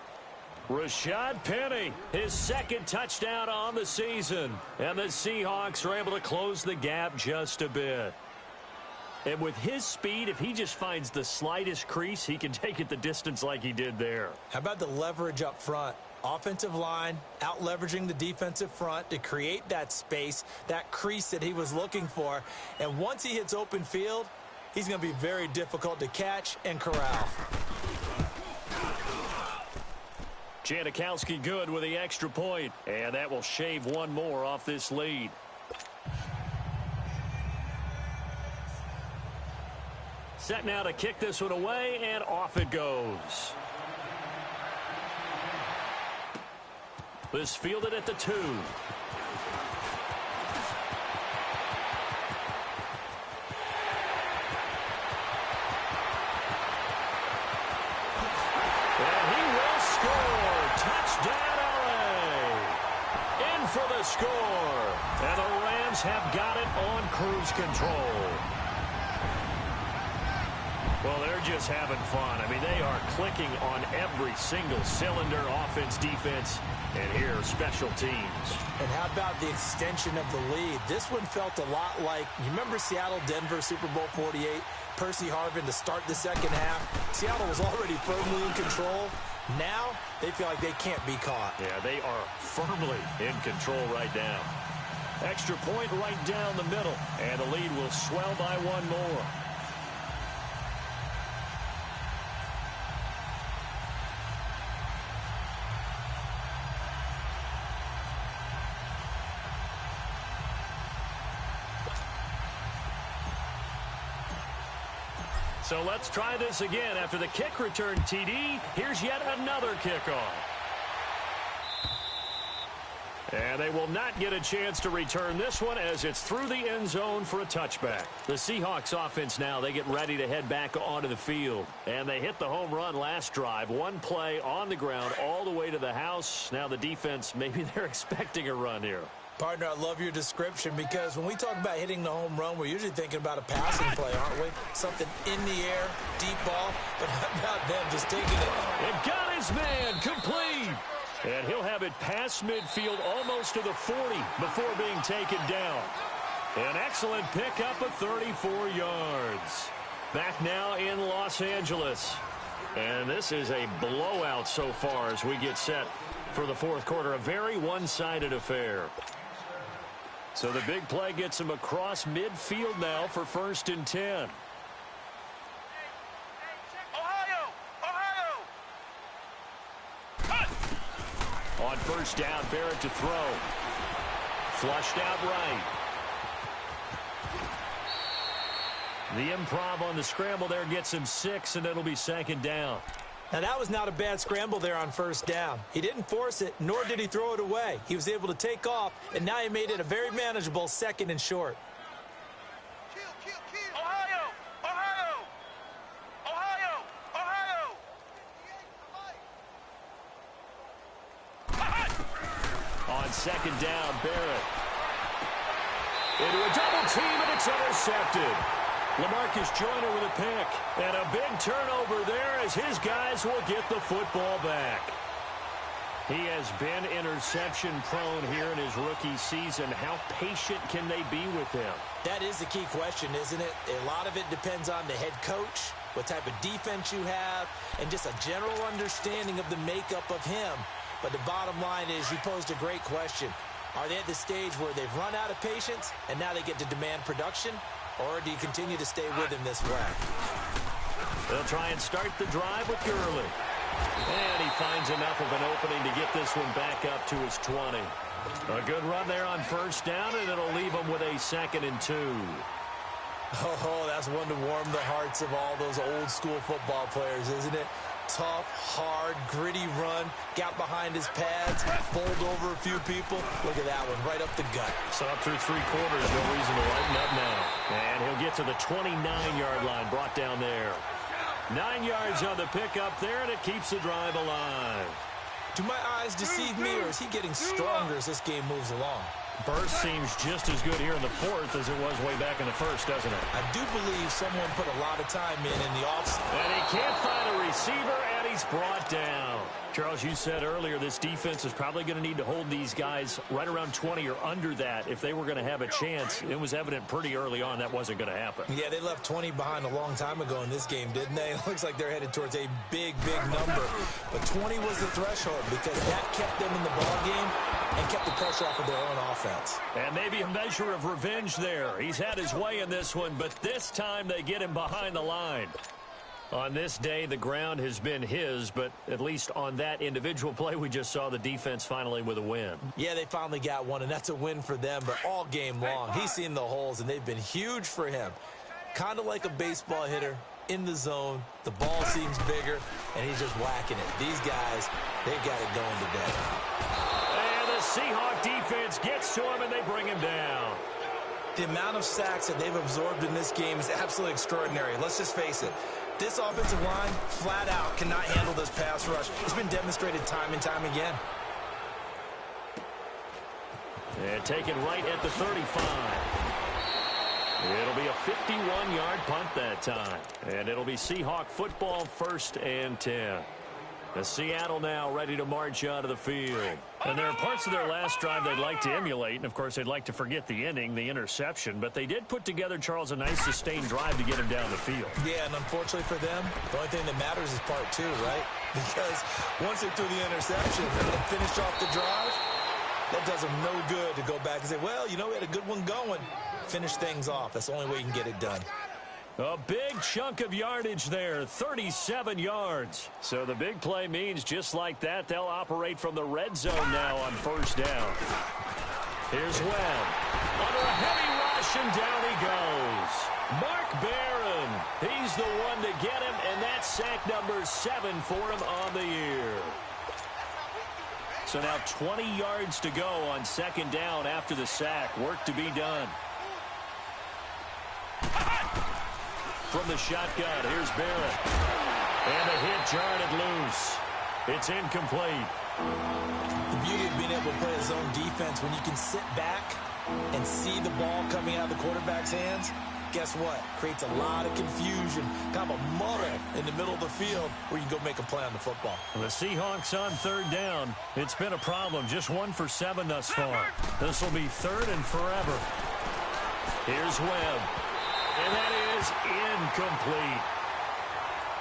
Rashad Penny, his 2nd touchdown on the season. And the Seahawks are able to close the gap just a bit. And with his speed, if he just finds the slightest crease, he can take it the distance like he did there.
How about the leverage up front? Offensive line out leveraging the defensive front to create that space, that crease that he was looking for. And once he hits open field, he's going to be very difficult to catch and corral.
Janikowski good with the extra point, and that will shave one more off this lead. Set now to kick this one away, and off it goes. This fielded at the 2. For the score. And the Rams have got it on cruise control. Well, they're just having fun. I mean, they are clicking on every single cylinder, offense, defense, and here, special teams.
And how about the extension of the lead? This one felt a lot like, you remember Seattle-Denver Super Bowl 48? Percy Harvin to start the second half. Seattle was already firmly in control. Now, they feel like they can't be caught.
Yeah, they are firmly in control right now. Extra point right down the middle, and the lead will swell by one more. So let's try this again. After the kick return TD, here's yet another kickoff. And they will not get a chance to return this one as it's through the end zone for a touchback. The Seahawks offense now, they get ready to head back onto the field. And they hit the home run last drive. One play on the ground all the way to the house. Now the defense, maybe they're expecting a run here.
Partner, I love your description because when we talk about hitting the home run, we're usually thinking about a passing play, aren't we? Something in the air, deep ball, but how about them just taking it?
It got his man complete. And he'll have it past midfield almost to the 40 before being taken down. An excellent pickup of 34 yards. Back now in Los Angeles. And this is a blowout so far as we get set for the fourth quarter. A very one-sided affair. So the big play gets him across midfield now for 1st and 10. On first down, Barrett to throw. Flushed out right. The improv on the scramble there gets him 6, and it'll be 2nd down.
Now, that was not a bad scramble there on first down. He didn't force it, nor did he throw it away. He was able to take off, and now he made it a very manageable 2nd and short.
Ohio! Ohio! Ohio! Ohio!
On 2nd down, Barrett. Into a double team, and it's intercepted. LaMarcus Joyner with a pick. And a big turnover there as his guys will get the football back. He has been interception-prone here in his rookie season. How patient can they be with him?
That is the key question, isn't it? A lot of it depends on the head coach, what type of defense you have, and just a general understanding of the makeup of him. But the bottom line is you posed a great question. Are they at the stage where they've run out of patience and now they get to demand production? Or do you continue to stay with him this way?
They'll try and start the drive with Gurley. And he finds enough of an opening to get this one back up to his 20. A good run there on first down, and it'll leave him with a 2nd and 2.
Oh, that's one to warm the hearts of all those old school football players, isn't it? Tough, hard, gritty run, got behind his pads, bowled over a few people. Look at that one, right up the gut.
So up through 3 quarters, no reason to lighten up now. And he'll get to the 29-yard line, brought down there. 9 yards on the pickup there, and it keeps the drive alive.
Do my eyes deceive me, or is he getting stronger as this game moves along?
Burst seems just as good here in the 4th as it was way back in the 1st, doesn't it?
I do believe someone put a lot of time in the offseason.
And he can't find a receiver, and he's brought down. Charles, you said earlier this defense is probably going to need to hold these guys right around 20 or under that if they were going to have a chance. It was evident pretty early on that wasn't going to happen.
Yeah, they left 20 behind a long time ago in this game, didn't they? It looks like they're headed towards a big, big number. But 20 was the threshold because that kept them in the ball game and kept the pressure off of their own offense.
And maybe a measure of revenge there. He's had his way in this one, but this time they get him behind the line. On this day, the ground has been his, but at least on that individual play, we just saw the defense finally with a win.
Yeah, they finally got one, and that's a win for them, but all game long, he's seen the holes, and they've been huge for him. Kind of like a baseball hitter in the zone. The ball seems bigger, and he's just whacking it. These guys, they've got it going today.
Seahawk defense gets to him, and they bring him down.
The amount of sacks that they've absorbed in this game is absolutely extraordinary. Let's just face it. This offensive line, flat out, cannot handle this pass rush. It's been demonstrated time and time again.
And taken right at the 35. It'll be a 51-yard punt that time. And it'll be Seahawk football, 1st and 10. The Seattle now ready to march out of the field. And there are parts of their last drive they'd like to emulate. And, of course, they'd like to forget the inning, the interception. But they did put together, Charles, a nice sustained drive to get him down the field.
Yeah, and unfortunately for them, the only thing that matters is part 2, right? Because once they threw the interception and finished off the drive, that does them no good to go back and say, well, you know, we had a good one going. Finish things off. That's the only way you can get it done.
A big chunk of yardage there, 37 yards. So the big play means just like that, they'll operate from the red zone now on 1st down. Here's Webb. Under a heavy rush, and down he goes. Mark Barron, he's the one to get him, and that's sack number 7 for him on the year. So now 20 yards to go on 2nd down after the sack. Work to be done. From the shotgun, here's Barrett. And the hit jarred it loose. It's incomplete.
The beauty of being able to play a zone defense, when you can sit back and see the ball coming out of the quarterback's hands, guess what? Creates a lot of confusion, kind of a muddle in the middle of the field where you can go make a play on the football.
The Seahawks on 3rd down. It's been a problem. Just 1 for 7 thus far. This will be 3rd and forever. Here's Webb. And that is incomplete.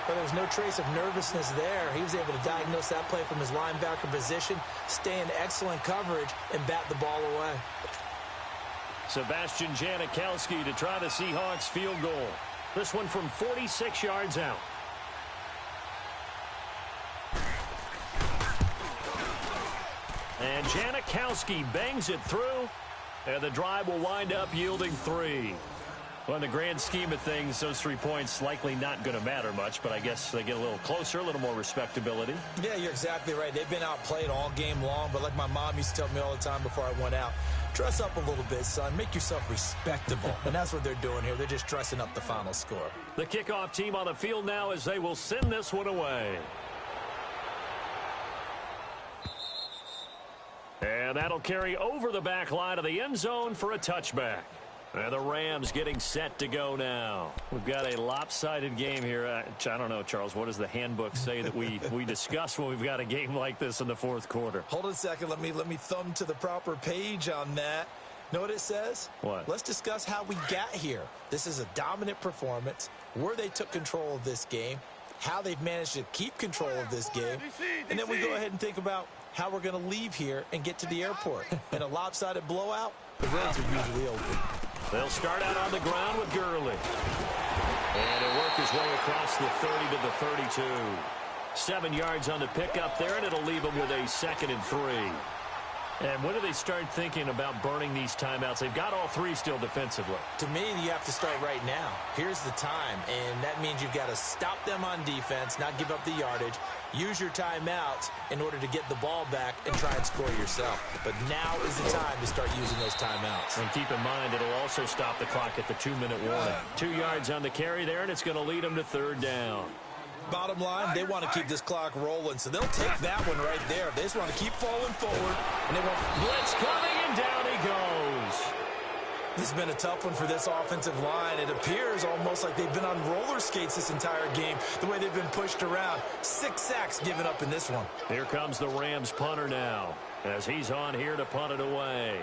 But there's no trace of nervousness there. He was able to diagnose that play from his linebacker position, stay in excellent coverage, and bat the ball away.
Sebastian Janikowski to try the Seahawks field goal. This one from 46 yards out. And Janikowski bangs it through, and the drive will wind up yielding 3. Well, in the grand scheme of things, those 3 points likely not going to matter much, but I guess they get a little closer, a little more respectability.
Yeah, you're exactly right. They've been outplayed all game long, but like my mom used to tell me all the time before I went out, dress up a little bit, son. Make yourself respectable. And that's what they're doing here. They're just dressing up the final score.
The kickoff team on the field now as they will send this one away. And that'll carry over the back line of the end zone for a touchback. And the Rams getting set to go now. We've got a lopsided game here. I don't know, Charles, what does the handbook say that we discuss when we've got a game like this in the 4th quarter?
Hold on a second. Let me thumb to the proper page on that. Know what it says?
What?
Let's discuss how we got here. This is a dominant performance, where they took control of this game, how they've managed to keep control of this game, and then we go ahead and think about how we're going to leave here and get to the airport. In a lopsided blowout, the roads are usually open.
They'll start out on the ground with Gurley. And he'll work his way across the 30 to the 32. 7 yards on the pickup there, and it'll leave him with a 2nd and 3. And when do they start thinking about burning these timeouts? They've got all 3 still defensively.
To me, you have to start right now. Here's the time, and that means you've got to stop them on defense, not give up the yardage, use your timeouts in order to get the ball back and try and score yourself. But now is the time to start using those timeouts.
And keep in mind, it'll also stop the clock at the 2-minute warning. 2 yards on the carry there, and it's going to lead them to 3rd down.
Bottom line, they want to keep this clock rolling, so they'll take that one right there. They just want to keep falling forward, and they want
blitz coming, and down he goes.
This has been a tough one for this offensive line. It appears almost like they've been on roller skates this entire game, the way they've been pushed around. 6 sacks given up in this one.
Here comes the Rams punter now, as he's on here to punt it away.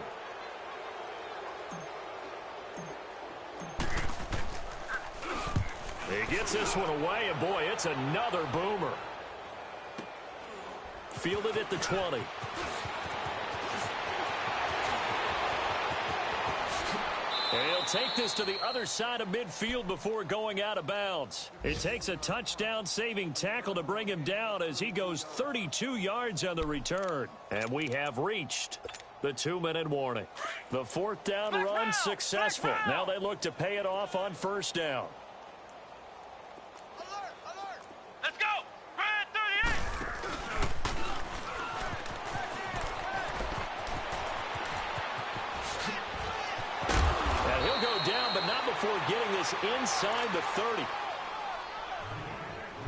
He gets this one away, and boy, it's another boomer. Fielded at the 20. And he'll take this to the other side of midfield before going out of bounds. It takes a touchdown-saving tackle to bring him down as he goes 32 yards on the return. And we have reached the 2-minute warning. The 4th down run successful. Now they look to pay it off on 1st down.
Let's go! Red 38!
this inside the 30.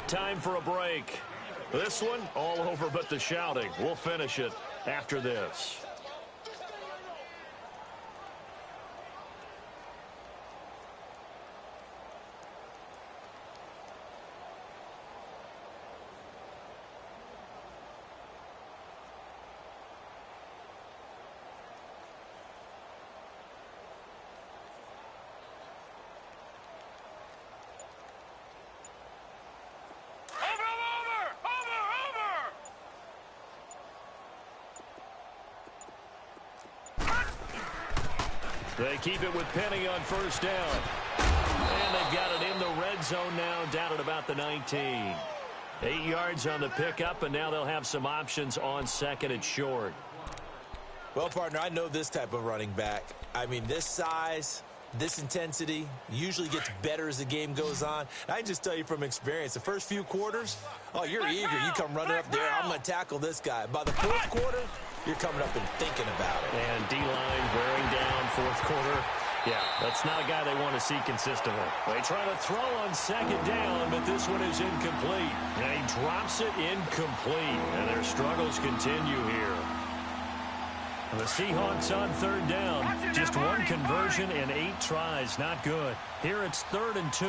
Time for a break. This one, all over but the shouting. We'll finish it after this. They keep it with Penny on first down. And they've got it in the red zone now, down at about the 19. 8 yards on the pickup, and now they'll have some options on second and short.
Well, partner, I know this type of running back. I mean, this size, this intensity usually gets better as the game goes on. I can just tell you from experience, the first few quarters, oh, you're eager. You come running up there, I'm going to tackle this guy. By the fourth quarter, you're coming up and thinking about it.
And D-line wearing down fourth quarter. Yeah, that's not a guy they want to see consistently. They try to throw on second down, but this one is incomplete. And he drops it incomplete. And their struggles continue here. And the Seahawks on third down. Just one conversion and 8 tries. Not good. Here it's 3rd and 2.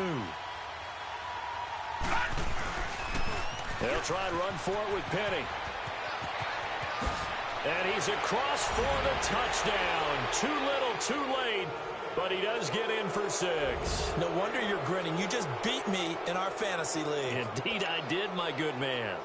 They'll try and run for it with Penny. And he's across for the touchdown. Too little, too late. But he does get in for 6.
No wonder you're grinning. You just beat me in our fantasy league.
Indeed I did, my good man.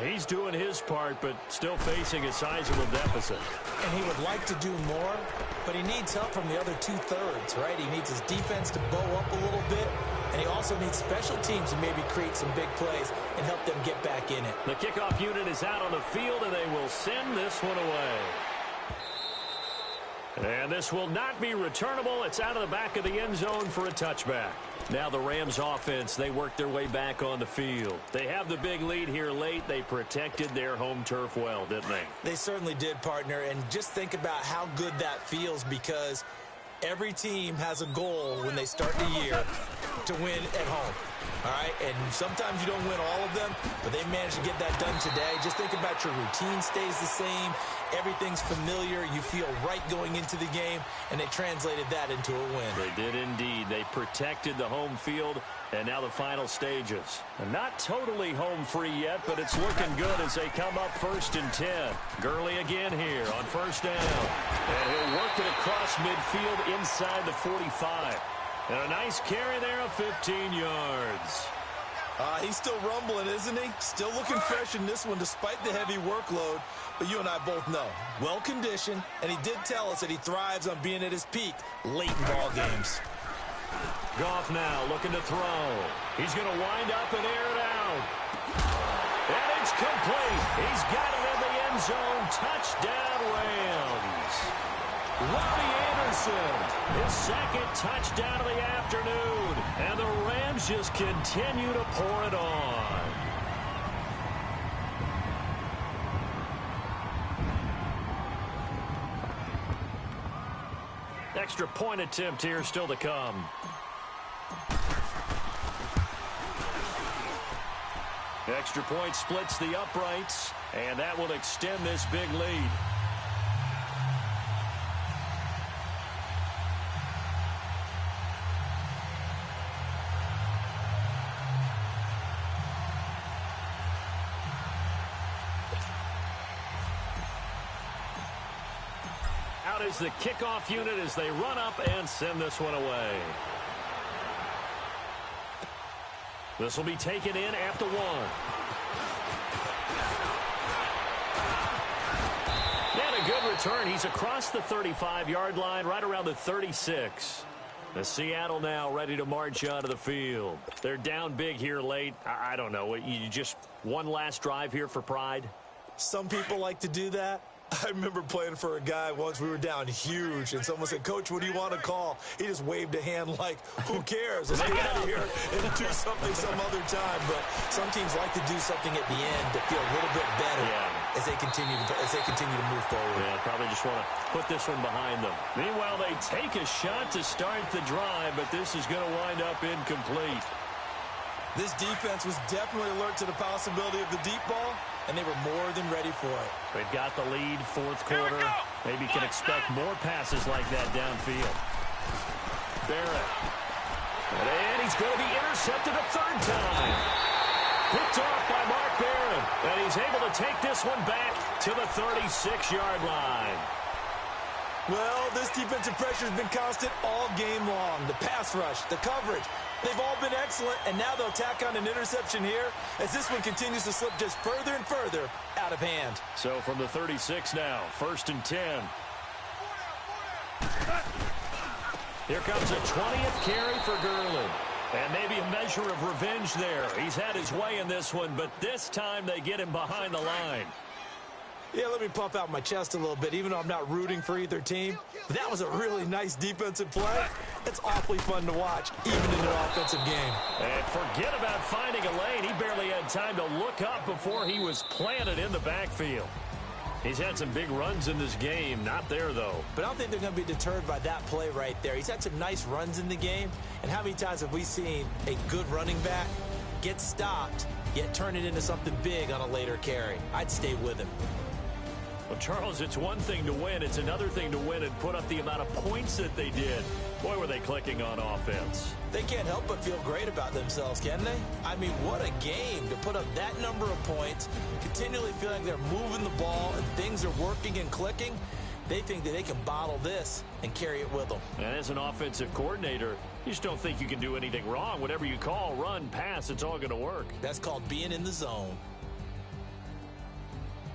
He's doing his part, but still facing a sizable deficit.
And he would like to do more, but he needs help from the other 2/3, right? He needs his defense to bow up a little bit, and he also needs special teams to maybe create some big plays and help them get back in it.
The kickoff unit is out on the field, and they will send this one away. And this will not be returnable. It's out of the back of the end zone for a touchback. Now the Rams offense, they work their way back on the field. They have the big lead here late. They protected their home turf well, didn't they?
They certainly did, partner. And just think about how good that feels, because every team has a goal when they start the year to win at home. All right, and sometimes you don't win all of them, but they managed to get that done today. Just think about your routine stays the same. Everything's familiar. You feel right going into the game, and they translated that into a win.
They did indeed. They protected the home field, and now the final stages. And not totally home free yet, but it's looking good as they come up 1st and 10. Gurley again here on first down. And he'll work it across midfield inside the 45. And a nice carry there of 15 yards.
He's still rumbling, isn't he? Still looking fresh in this one despite the heavy workload. But you and I both know, well-conditioned, and he did tell us that he thrives on being at his peak late in ball games.
Goff now looking to throw. He's going to wind up and air it out. And it's complete. He's got it in the end zone. Touchdown, Rams. Robbie Anderson, his 2nd touchdown of the afternoon. And the Rams just continue to pour it on. Extra point attempt here still to come. Extra point splits the uprights, and that will extend this big lead. Out is the kickoff unit as they run up and send this one away. This will be taken in at the 1. And a good return. He's across the 35-yard line, right around the 36. The Seattle now ready to march onto the field. They're down big here late. I don't know. You just one last drive here for pride?
Some people like to do that. I remember playing for a guy once. We were down huge, and someone said, "Coach, what do you want to call?" He just waved a hand like, who cares? Let's get out of here and do something some other time. But some teams like to do something at the end to feel a little bit better.
Yeah.
as they continue to move forward.
Yeah, probably just want to put this one behind them. Meanwhile, they take a shot to start the drive, but this is going to wind up incomplete.
This defense was definitely alert to the possibility of the deep ball, and they were more than ready for it.
They've got the lead, fourth quarter. Maybe can expect more passes like that downfield. Barrett. And he's going to be intercepted a third time. Picked off by Mark Barron. And he's able to take this one back to the 36-yard line.
Well, this defensive pressure has been constant all game long. The pass rush, the coverage, they've all been excellent, and now they'll tack on an interception here as this one continues to slip just further and further out of hand.
So from the 36 now, 1st and 10. Here comes a 20th carry for Gurley. And maybe a measure of revenge there. He's had his way in this one, but this time they get him behind the line.
Yeah, let me pump out my chest a little bit, even though I'm not rooting for either team. But that was a really nice defensive play. It's awfully fun to watch, even in an offensive game.
And forget about finding a lane. He barely had time to look up before he was planted in the backfield. He's had some big runs in this game. Not there, though.
But I don't think they're going to be deterred by that play right there. He's had some nice runs in the game. And how many times have we seen a good running back get stopped, yet turn it into something big on a later carry? I'd stay with him.
Well, Charles, it's one thing to win. It's another thing to win and put up the amount of points that they did. Boy, were they clicking on offense.
They can't help but feel great about themselves, can they? I mean, what a game to put up that number of points, continually feeling they're moving the ball and things are working and clicking. They think that they can bottle this and carry it with them.
And as an offensive coordinator, you just don't think you can do anything wrong. Whatever you call, run, pass, it's all going to work.
That's called being in the zone.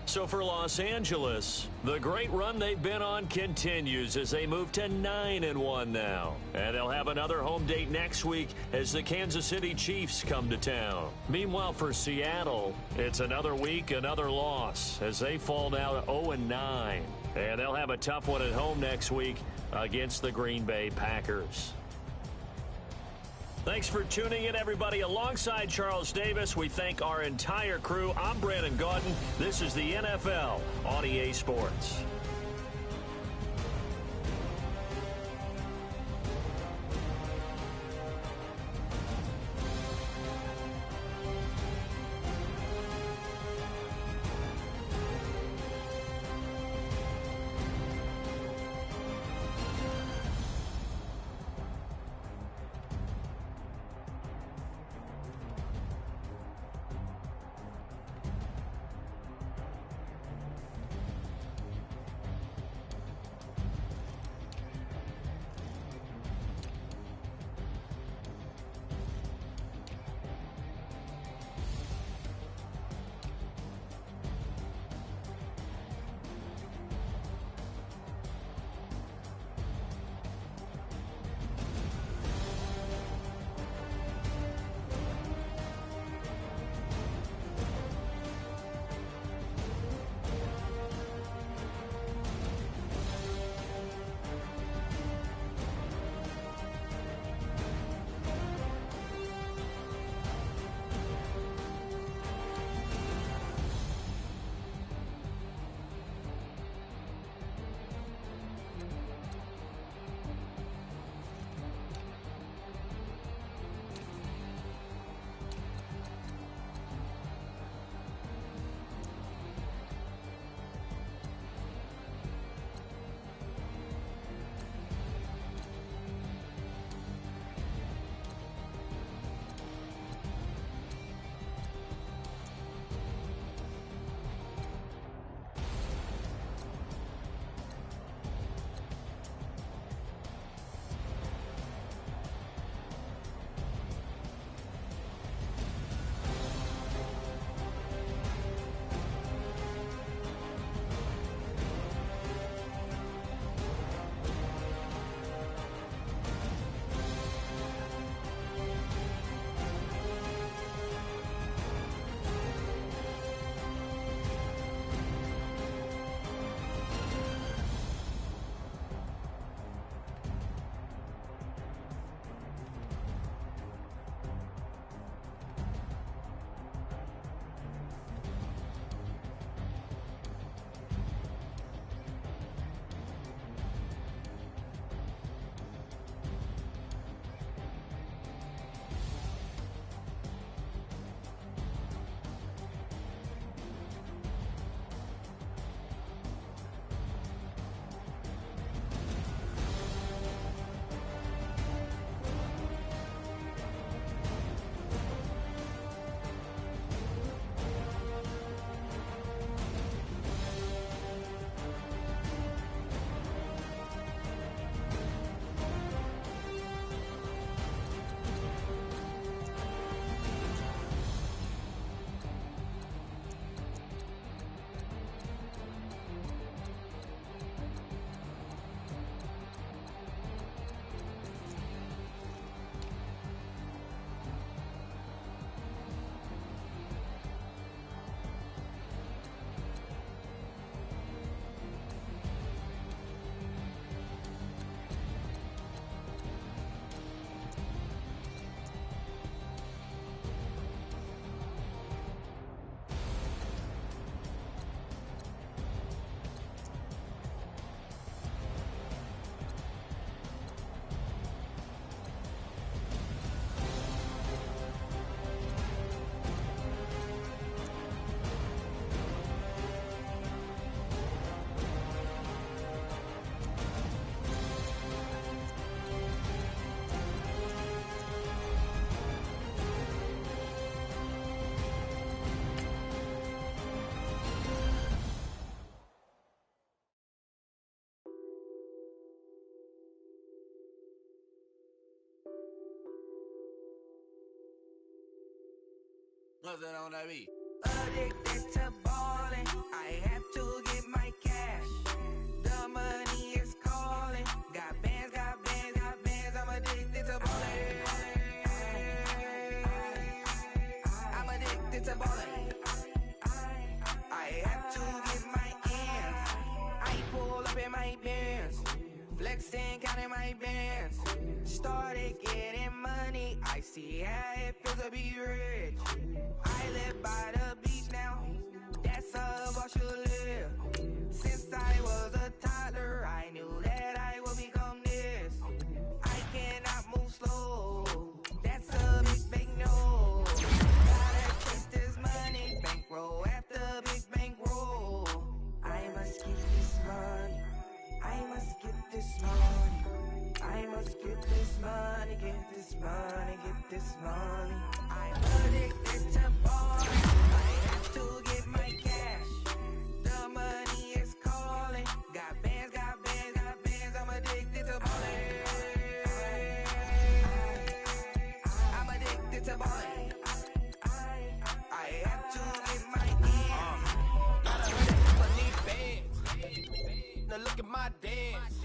So for Los Angeles, the great run they've been on continues as they move to 9-1 now. And they'll have another home date next week as the Kansas City Chiefs come to town. Meanwhile, for Seattle, it's another week, another loss as they fall now to 0-9. And they'll have a tough one at home next week against the Green Bay Packers. Thanks for tuning in, everybody. Alongside Charles Davis, we thank our entire crew. I'm Brandon Gaudin. This is the NFL on EA Sports.
What's that on that beat?
Addicted to ballin', I have to get my cash. The money is calling. Got bands, got bands, got bands. I'm addicted to ballin'. I'm addicted to ballin'. I have to get my ends. I pull up in my bands, flexing, counting my bands. Started getting money. I see how it feels to be rich. I live by the beach now. That's how I should live. Since I was a toddler, I knew that I would become this. I cannot move slow. That's a big no. Gotta chase this money, bankroll after big bankroll. I must get this money. I must get this money. I must get this money, get this money, get this money. I'm addicted to ballin'. I have to get my cash. The money is calling. Got bands, got bands, got bands. I'm addicted to ballin'. I'm addicted to ballin'. I have to get my ends.
Got 100 people need bands. Now look at my dance.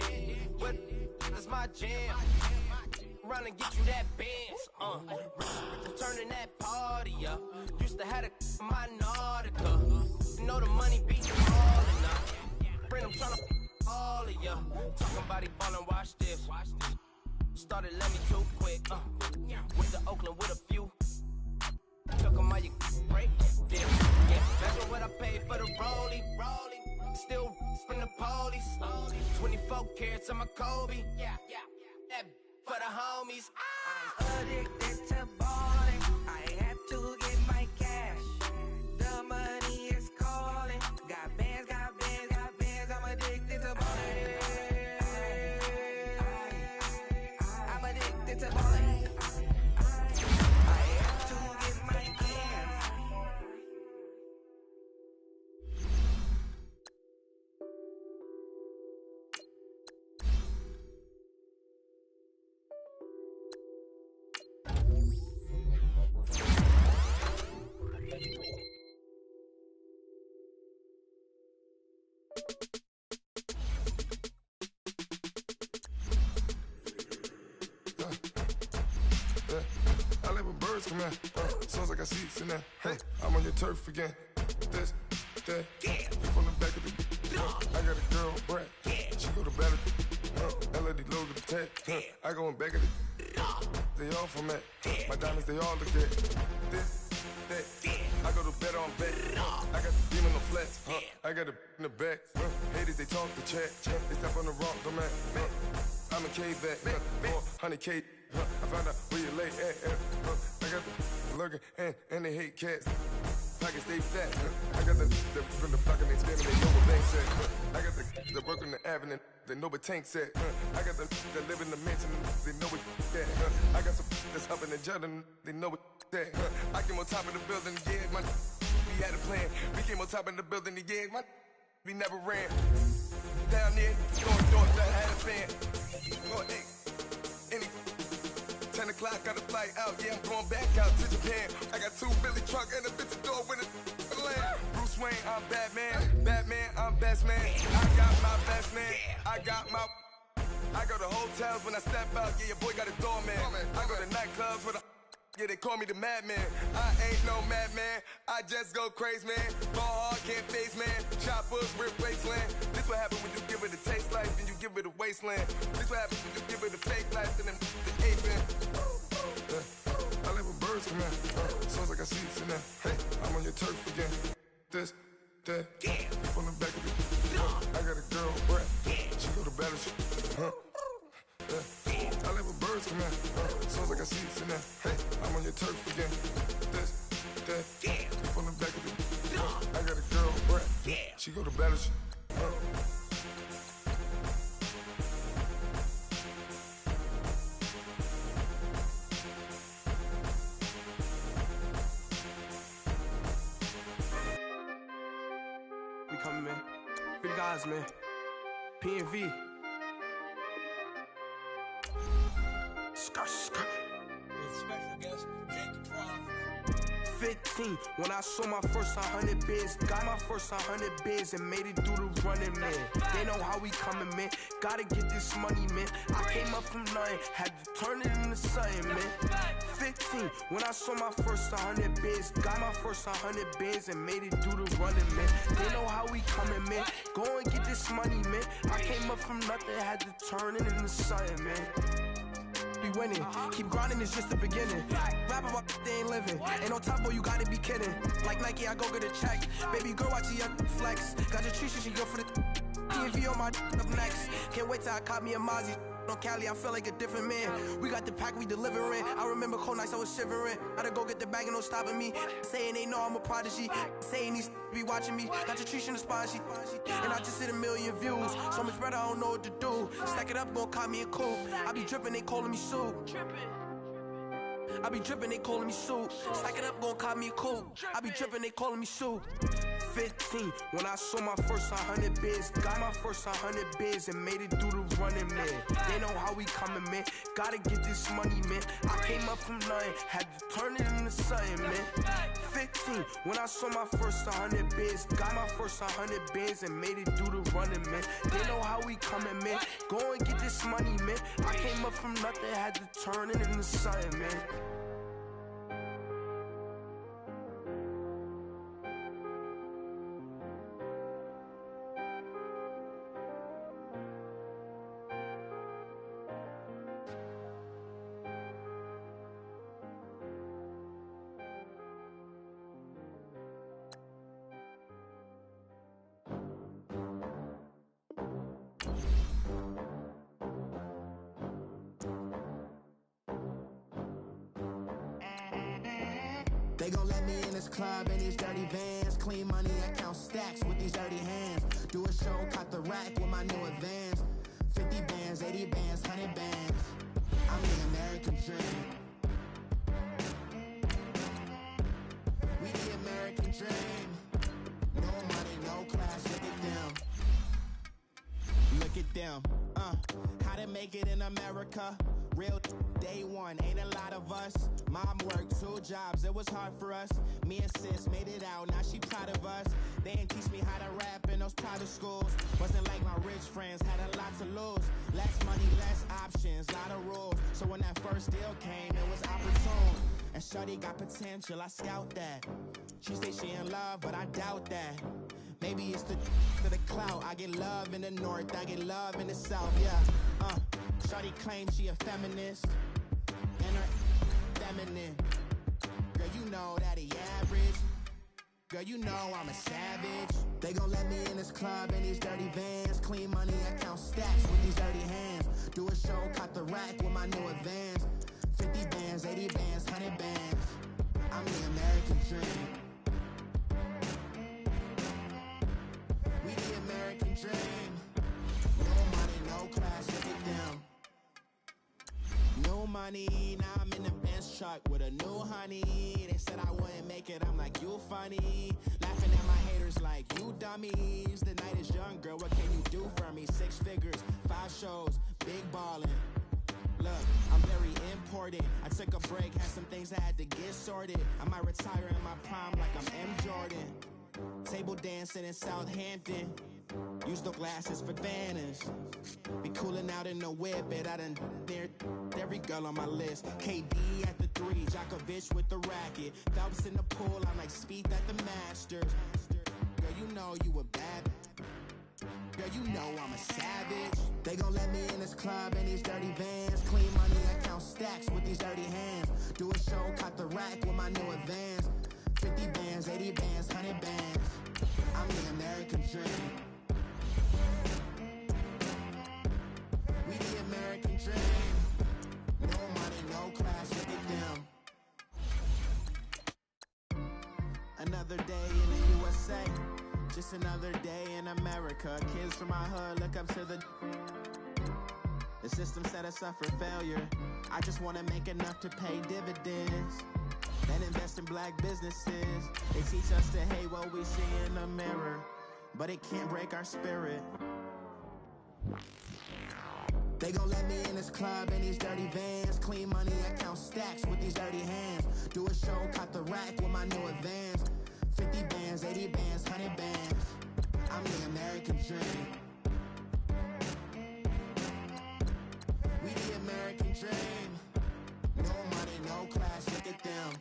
What is my jam? Run and get you that bands. Turning that party up. Used to have a my Nautica. You know the money be calling up. Bring them tryna all of ya. Talking about he ballin', watch this. Started let me too quick. With the Oakland with a few. Took 'em how you break this. Yeah, imagine what I paid for the rollie. Still from the police. 24 carats on my Kobe. Yeah, that for the homies.
I'm addicted to ballin'. I have to get my cash. The money is calling. Got bands, got bands, got bands. I'm addicted to ballin'. I'm addicted to ballin'. I have to get my ends.
I let my birds come out. Sounds like I see seats in there. I'm on your turf again. This, that. You from the back of the. I got a girl, Brad. She go to battle. LAD low to the tag. I go in back of the. They all from that. My diamonds, they all look at. This, that. I go to bed on bed. I got the demon on flats. I got it in the back. Haters, they talk the chat. They step on the rock, the man. I'm a K-back. 400K. I found out where you lay at. I got the lurking and they hate cats. Pockets stay fat. I got the from the pocket they spinning, they know what banks at. I got the work on the avenue, they know what tanks at. I got the that live in the mansion, they know what that. I got some that's up in the Jordan, they know what that. I came on top of the building, yeah, my we had a plan. We came on top of the building, yeah, my we never ran. Down there, going north, I had a fan. Oh, hey, any 10 o'clock, got a flight out, yeah, I'm going back out to Japan. I got 2 Billy truck and a bitch door with a land. Bruce Wayne, I'm Batman. Batman, I'm best man. I got my best man. I got my. I go to hotels when I step out, yeah, your boy got a doorman. I go to nightclubs with a. Yeah, they call me the madman. I ain't no madman. I just go crazy, man. Ball hard, can't face, man. Choppers, rip wasteland. This what happens when you give it a taste life and you give it a wasteland. This what happens when you give it a fake life and then the ape in. I let my birds come out. Sounds like I see seats in there. I'm on your turf again. This, that. You from the back of the. I got a girl, Brad. She go to battle. I let my birds come out. Sounds like I see seats in there. I'm on your turf again. This, that. You from the back of the. I got a girl, Brad. She go to battle.
We coming, man. Big guys, man. PNV. Skirt.
With special guest, Jake the 12. 15, when I saw my first 100 bids, got my first 100 bids and made it through the running, man. They know how we coming, man. Gotta get this money, man. I came up from nothing, had to turn it into something, man. 15, when I saw my first 100 bids, got my first 100 bids and made it through the running, man. They know how we coming, man. Go and get this money, man. I came up from nothing, had to turn it into something, man. Be winning, keep grinding, it's just the beginning. Rap about they ain't living. Ain't no top boy, you gotta be kidding. Like Nike, I go get a check. Baby girl, watch your flex. Got your tree, she go for the TV on my up next. Can't wait till I caught me a Mozzie. On Cali, I feel like a different man. We got the pack, we delivering. I remember cold nights, I was shivering. Gotta go get the bag and no stopping me. Saying they know I'm a prodigy. Saying these be watching me. Got your tree in the spot, and I just hit 1 million views. So much better, I don't know what to do. Stack it up, gon' call me a coupe. I be dripping, they calling me soup. I be dripping, they calling me soup. Stack it up, gon' call me a coupe. I be dripping, they calling me soup. 15, when I saw my first 100 bids, got my first 100 bids and made it through the running, man. They know how we coming, man. Gotta get this money, man. I came up from nothing, had to turn it into something, man. 15, when I saw my first 100 bids, got my first 100 bids and made it through the running, man. They know how we coming, man. Go and get this money, man. I came up from nothing, had to turn it into something, man.
They gon' let me in this club in these dirty vans. Clean money, I count stacks with these dirty hands. Do a show, caught the rack with my new advance. 50 bands, 80 bands, 100 bands. I'm the American dream. We the American dream. No money, no class, look at them. Look at them, how to make it in America. Real day one, ain't a lot of us. Mom worked 2 jobs, it was hard for us. Me and sis made it out, now she proud of us. They didn't teach me how to rap in those private schools. Wasn't like my rich friends, had a lot to lose. Less money, less options, lot of rules. So when that first deal came, it was opportune. And shorty got potential, I scout that. She say she in love, but I doubt that. Maybe it's the clout. I get love in the north, I get love in the south, yeah. Shorty claims she a feminist, and her feminine. Girl, you know that he average. Girl, you know I'm a savage. They gon' let me in this club in these dirty vans. Clean money, I count stacks with these dirty hands. Do a show, caught the rack with my new advance. 50 bands, 80 bands, 100 bands. I'm the American dream. We the American dream. No money, no class, look at them. No money, now I'm in the Benz truck with a new honey. They said I wouldn't make it, I'm like, you funny. Laughing at my haters like, you dummies. The night is young, girl, what can you do for me? 6 figures, 5 shows, big ballin'. Look, I'm very important. I took a break, had some things I had to get sorted. I might retire in my prime like I'm M. Jordan. Table dancing in Southampton. Use the glasses for Vannas. Be cooling out in the whip, but I done dared every girl on my list. KD at the 3, Djokovic with the racket. Phelps in the pool, I'm like Speed at the Masters. Girl, you know you a bad. Girl, you know I'm a savage. They gon' let me in this club in these dirty vans. Clean money, I count stacks with these dirty hands. Do a show, caught the rack with my new advance. 50 bands, 80 bands, 100 bands. I'm the American dream. We the American dream. No money, no class, look at them. Another day in the USA. Just another day in America. Kids from my hood look up to the system set us up for failure. I just wanna make enough to pay dividends and invest in black businesses. They teach us to hate what we see in the mirror, but it can't break our spirit. They gon' let me in this club in these dirty vans. Clean money, I count stacks with these dirty hands. Do a show, caught the rack with my new advance. 50 bands, 80 bands, 100 bands. I'm the American dream. We the American dream. No money, no class, look at them.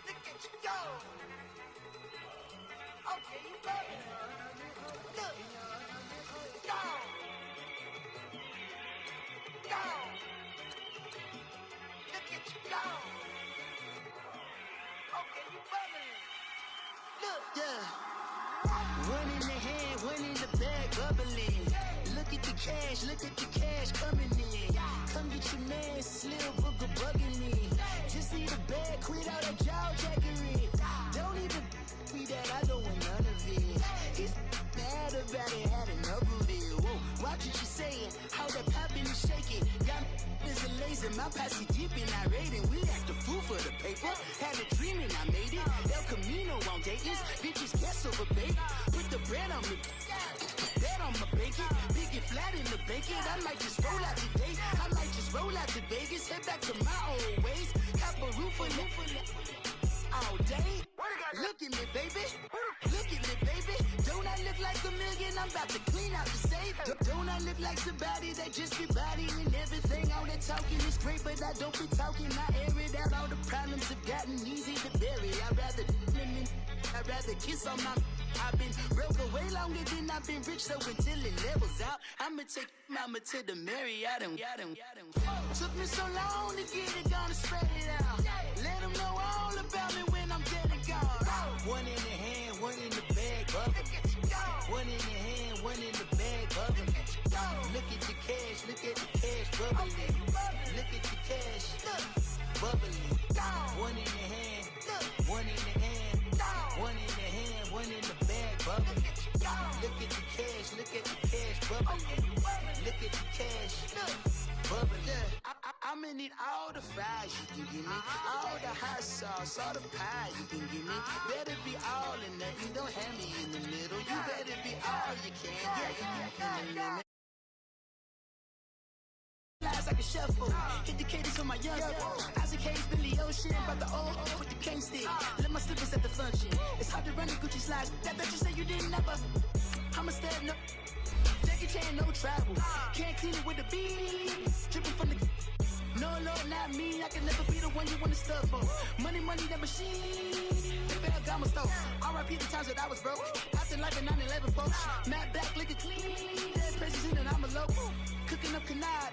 Look at you go. Okay, you better. Look. Go. Go. Look at you go. Okay, you better. Look.
Yeah. One in the hand, one in the bag, bubbling. Look at the cash coming in. Come get your man, Slim Booker bugging me. Just see the bag, quit all that jaw jackery. Don't even me that, I don't want none of it. He's mad about it, had enough of it. Whoa, watch what you saying, how that poppin' and shaking. Got is a laser, my posse deep and irate, and we act a fool for the paper. Had a dream and I made it. El Camino on Dayton's, bitches guess over bait. Put the bread on me, bet on my bacon. Big it flat in the bacon. I might just roll out today. I might just roll out to Vegas, head back to my old ways. Have a roof for all day. Look at me, baby. Look at me, baby. Don't I look like a million? I'm about to clean out the safe. Don't I look like somebody that just be bodying everything? All that talking is great, but I don't be talking. I air it out. All the problems have gotten easy to bury. I'd rather kiss on my. I've been broke way longer than I've been rich, so until it levels out, I'ma take mama to the Marriott and took me so long to get it, gonna spread it out. Let them know all about me when I'm dead and gone. One in the hand, one in the bag, bubbling. One in the hand, one in the bag, bubbling. Look at the cash, bubbling. Look at the cash, bubbling. One in the hand, one in the hand, one in the hand, one in the bag, bubbling. Look at the cash, bubbling. Look at the cash, bubbling. I'ma need all the fries you can give me, all the hot sauce, all the pie you can give me. Better be all or nothing, don't have me in the middle. You better be all you can, yeah. Like a shuffle, hit the cadence for my young. Isaac Hayes, Billy Ocean, about the old with the cane stick. Let my slippers at the function. It's hard to run the Gucci slides. That bet you say you didn't never. I'm a step no. Jackie Chan, no travel. Can't clean it with a beat. Dripping from the. No, not me. I can never be the one you want to stuff for. Money, that machine. They failed Gama stove. R.I.P. the times that I was broke. Acting like a 9/11 folks. Matt back, lick it clean. Dead president and I'm a local. Cooking up canard.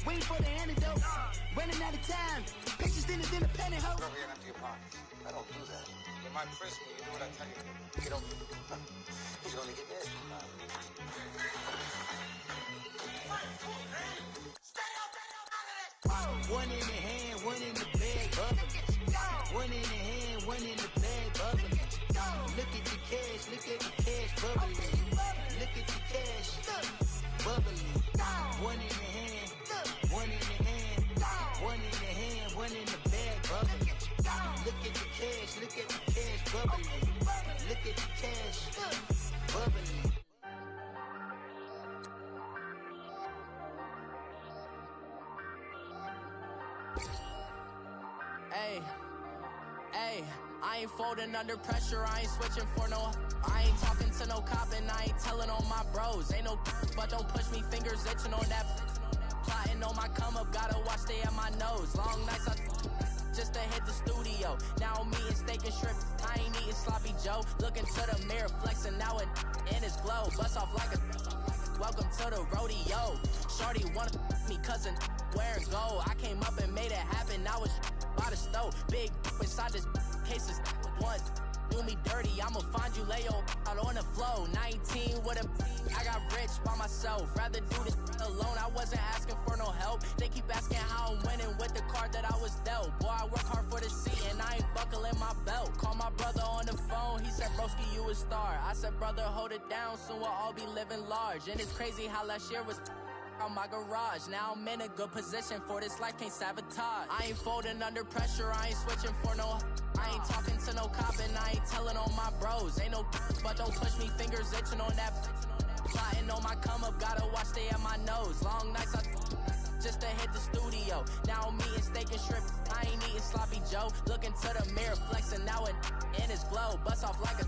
Waiting for the antidote. Running out of time. Pictures thinner than a penny hoe.
Rub your empty your pockets. I don't do that. You might press me. You do what I tell you. You don't. You can only get this.
One in the hand, one in the bag, bubbling. One in the hand, one in the bag, bubbling. Look at the cash, bubbling. Look at the cash, bubbling. One in the hand, one in the hand, one in the hand, one in the bag, bubbling. Look at the cash, bubbling. Look at the cash, bubbling.
Hey, I ain't folding under pressure, I ain't switching for no. I ain't talking to no cop and I ain't telling on my bros. Ain't no but don't push me, fingers itching on that. Plotting on my come up, gotta watch stay at my nose. Long nights just to hit the studio. Now I'm eating steak and shrimp, I ain't eating sloppy Joe. Looking to the mirror, flexing now in his glow. Bust off like a welcome to the rodeo. Shorty wanna me cousin wearing gold. I came up and made it happen, now it's by the stove. Big inside this cases one do me dirty, I'ma find you lay out on the floor. 19 with a I got rich by myself, rather do this alone. I wasn't asking for no help, they keep asking how I'm winning with the card that I was dealt. Boy, I work hard for the seat and I ain't buckling my belt. Call my brother on the phone, he said broski you a star. I said brother hold it down, soon we'll all be living large. And it's crazy how last year was on my garage. Now I'm in a good position for this life, can't sabotage. I ain't folding under pressure, I ain't switching for no. I ain't talking to no cop and I ain't telling on my bros. Ain't no but don't push me, fingers itching on that. Plotting on my come up, gotta watch stay at my nose. Long nights just to hit the studio. Now I'm eating steak and shrimp. I ain't eating sloppy Joe. Looking to the mirror, flexing now it in his glow. Bust off like a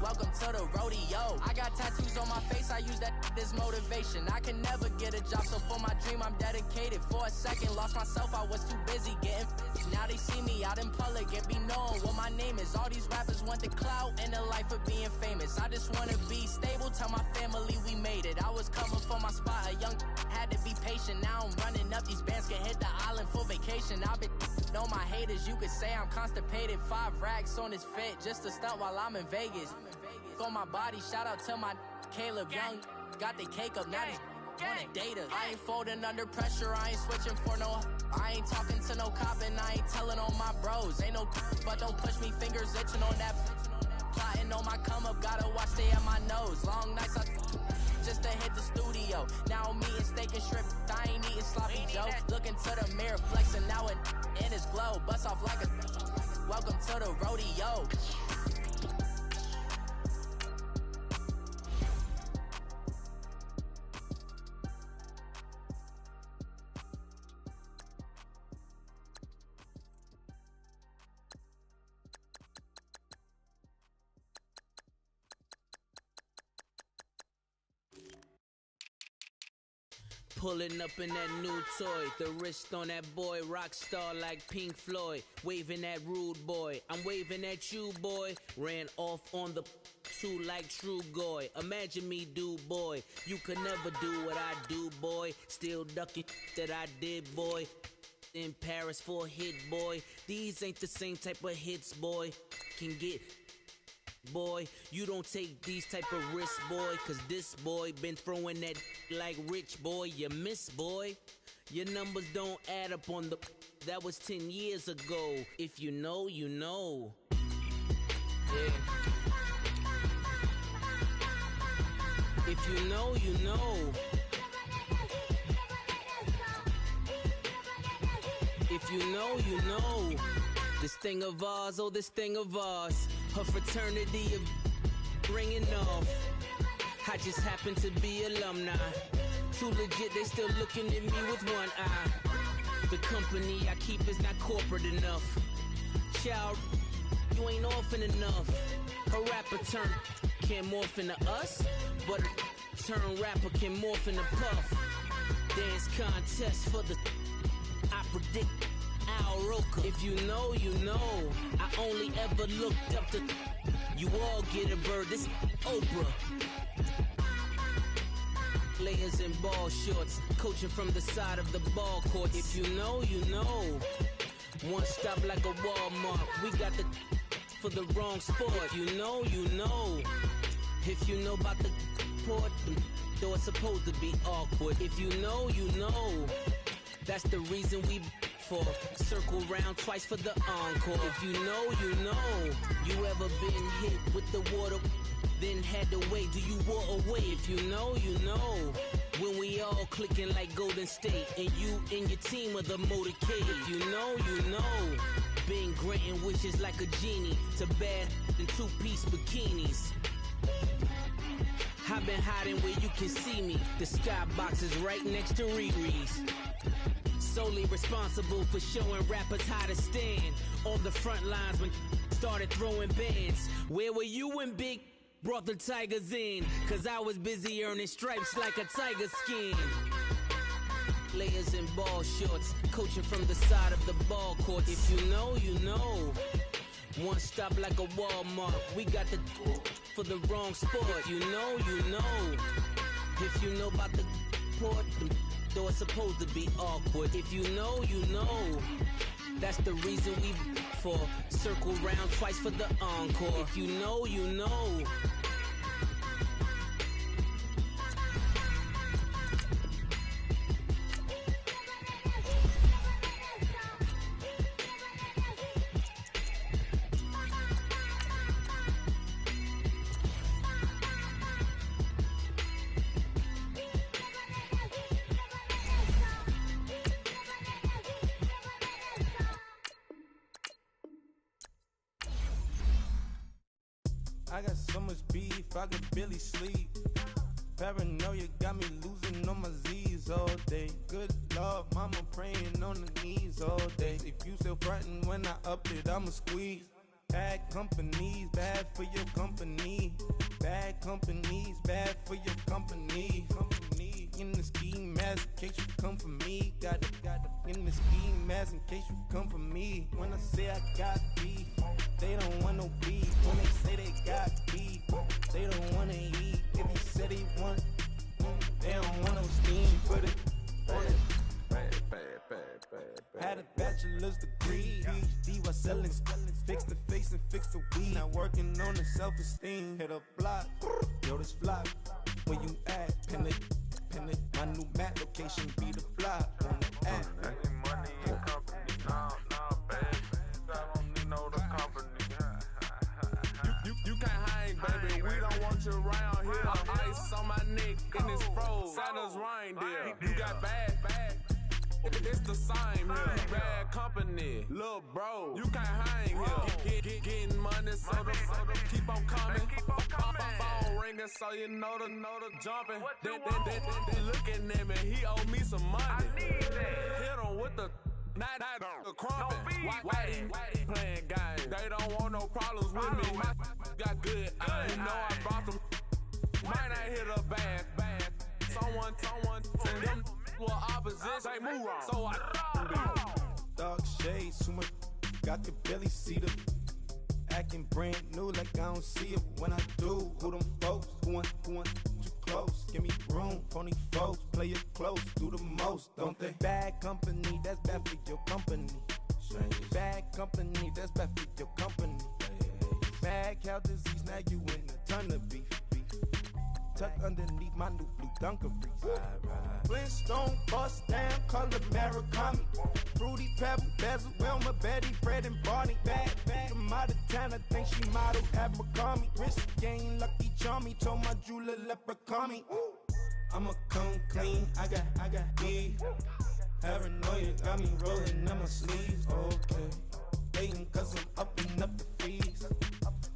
welcome to the rodeo. I got tattoos on my face, I use that as motivation. I can never get a job, so for my dream I'm dedicated. For a second, lost myself, I was too busy getting. Now they see me out in public and be known what my name is. All these rappers want the clout and the life of being famous. I just wanna be stable, tell my family we made it. I was coming for my spot, a young had to be patient. Now I'm running up, these bands can hit the island for vacation. I've been on my haters, you could say I'm constipated. 5 racks on his fit, just to stunt while I'm in Vegas. On my body, shout out to my Caleb Young. Got the cake up, now these wanna data. I ain't folding under pressure, I ain't switching for no. I ain't talking to no cop and I ain't telling on my bros. Ain't no but don't push me, fingers itching on that. Plotting on my come up, gotta watch stay at my nose. Long nights just to hit the studio. Now I'm eating steak and shrimp, I ain't eating sloppy Joe. Looking to the mirror, flexing now it in his glow. Bust off like a welcome to the rodeo.
Pulling up in that new toy, the wrist on that boy, rock star like Pink Floyd, waving at rude boy, I'm waving at you boy, ran off on the two like True Goy, imagine me do boy, you could never do what I do boy, still ducking that I did boy, in Paris for a hit boy, these ain't the same type of hits boy, can get boy, you don't take these type of risks boy, cause this boy been throwing that like rich boy, you miss boy, your numbers don't add up on the, that was 10 years ago, if you know, you know, yeah. If you know, you know. If you know, you know. This thing of ours, oh this thing of ours, her fraternity of ringing off. I just happen to be alumni. Too legit, they still looking at me with one eye. The company I keep is not corporate enough. Child, you ain't orphan enough. A rapper turn can't morph into us, but a turn rapper can morph into Puff. Dance contest for the, I predict Al Roker. If you know, you know. I only ever looked up to, you all get a bird, this Oprah. Layers in ball shorts, coaching from the side of the ball court. If you know, you know. One stop like a Walmart, we got the for the wrong sport. If you know, you know. If you know about the port, though it's supposed to be awkward. If you know, you know. That's the reason we for circle round twice for the encore. If you know, you know. You ever been hit with the water, then had to wait? Do you walk away? If you know, you know. When we all clicking like Golden State, and you and your team are the motorcade. If you know, you know. Been granting wishes like a genie to bad in two-piece bikinis. I've been hiding where you can see me. The skybox is right next to Riri's. Solely responsible for showing rappers how to stand on the front lines when started throwing bands. Where were you when Big brought the Tigers in? Cause I was busy earning stripes like a tiger skin. Layers in ball shorts, coaching from the side of the ball court. If you know, you know. One stop like a Walmart, we got the for the wrong sport. You know, you know. If you know about the port, though it's supposed to be awkward. If you know, you know. That's the reason we for circle round twice for the encore. If you know, you know.
I got so much beef, I could barely sleep. Paranoia got me losing on my Z's all day. Good Lord, mama praying on the knees all day. If you still frontin' when I up it, I'ma squeeze. Bad companies, bad for your company. Bad companies, bad for your company. Company in the ski mask in case you come for me. Got it in the ski mask in case you come for me. When I say I got beef, they don't want no beef. When they say they got beef, they don't wanna eat. If you said they want, they don't want no steam. Put it on it. Had a bachelor's degree, PhD while selling. Fix the face and fix the weed. Now working on the self-esteem. Hit a block, yo this flop. Where you at? Pin it. My new map location be the flop on the app.
Money and company, nah, baby. I don't need no other company. You can't hang, baby. We don't want you around here. Ice on my neck and it's froze. Santa's reindeer. You got bad. It's the same here. Bad company, little bro. You can't hang here. Getting money, so the keep on coming. Phone ringing, so you know the jumping. They looking at me. He owe me some money. Hit him with the night crumping. Why they playing games? They don't want no problems with me. My got good. You know I brought them. Might not hit a bad. Someone tell them. Well, opposition, they move wrong. So I
dark shades, too much. I could barely see them. Acting brand new, like I don't see it when I do. Who them folks? Who want too close? Give me room, phony folks. Play it close, do the most, don't they? Bad company, that's bad for your company. Bad company, that's bad for your company. Mad cow disease, now you in a ton of beef. Tuck underneath my new blue Dunkarees. Flintstone bust down, color Murakami. Fruity Pebble, Basil, Wilma, Betty, Fred, and Barney. Bad, from out of town, I think she model Abercrombie. Wrist game, Lucky Charmy, told my jeweler leprechaun. I'ma come clean, I got beef. Paranoia got me rolling in my sleeves, okay. Hating cause I'm upping up the fees.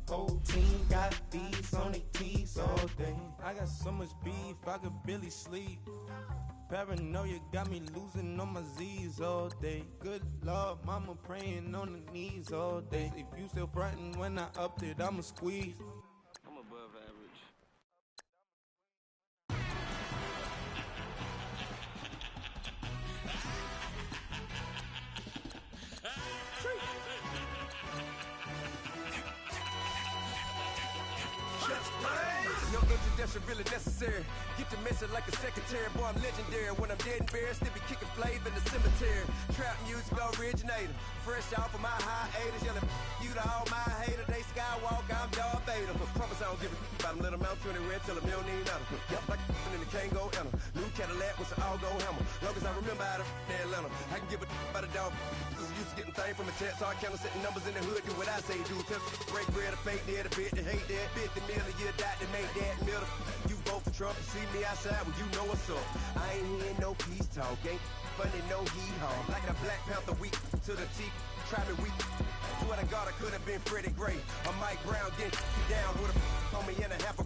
Whole team got these on their teeth all day. I got so much beef, I could barely sleep. Paranoia got me losing on my Z's all day. Good Lord, mama praying on the knees all day. If you still frontin' when I up it, I'ma squeeze.
I'm above average.
No introduction really necessary. Get the message like a secretary. Boy, I'm legendary. When I'm dead and buried, still be kicking flavor in the cemetery. Trap music originator. Fresh off of my hiatus. Yelling you to all my haters. They skywalk, I'm Darth Vader. Promise I don't give a about them. Let them out 20 red. Tell them you don't need nothing. Yep, like in the Kango enter. New Cadillac with an all-go hammer. Long as I remember out of Atlanta. I can give a about a dog. Used to getting things from a text. Hard counter setting numbers in the hood. Do what I say do. Tell break bread, a fake dead, a bit to hate that. 50 million, you die to make that middle. You vote for Trump, you see me outside, well you know what's up. I ain't hearing no peace talk, ain't funny, no hee-haw. Like a Black Panther week to the teeth, try me weak. Swear to God I could have been Freddie Gray. Or Mike Brown getting down with a homie and a half a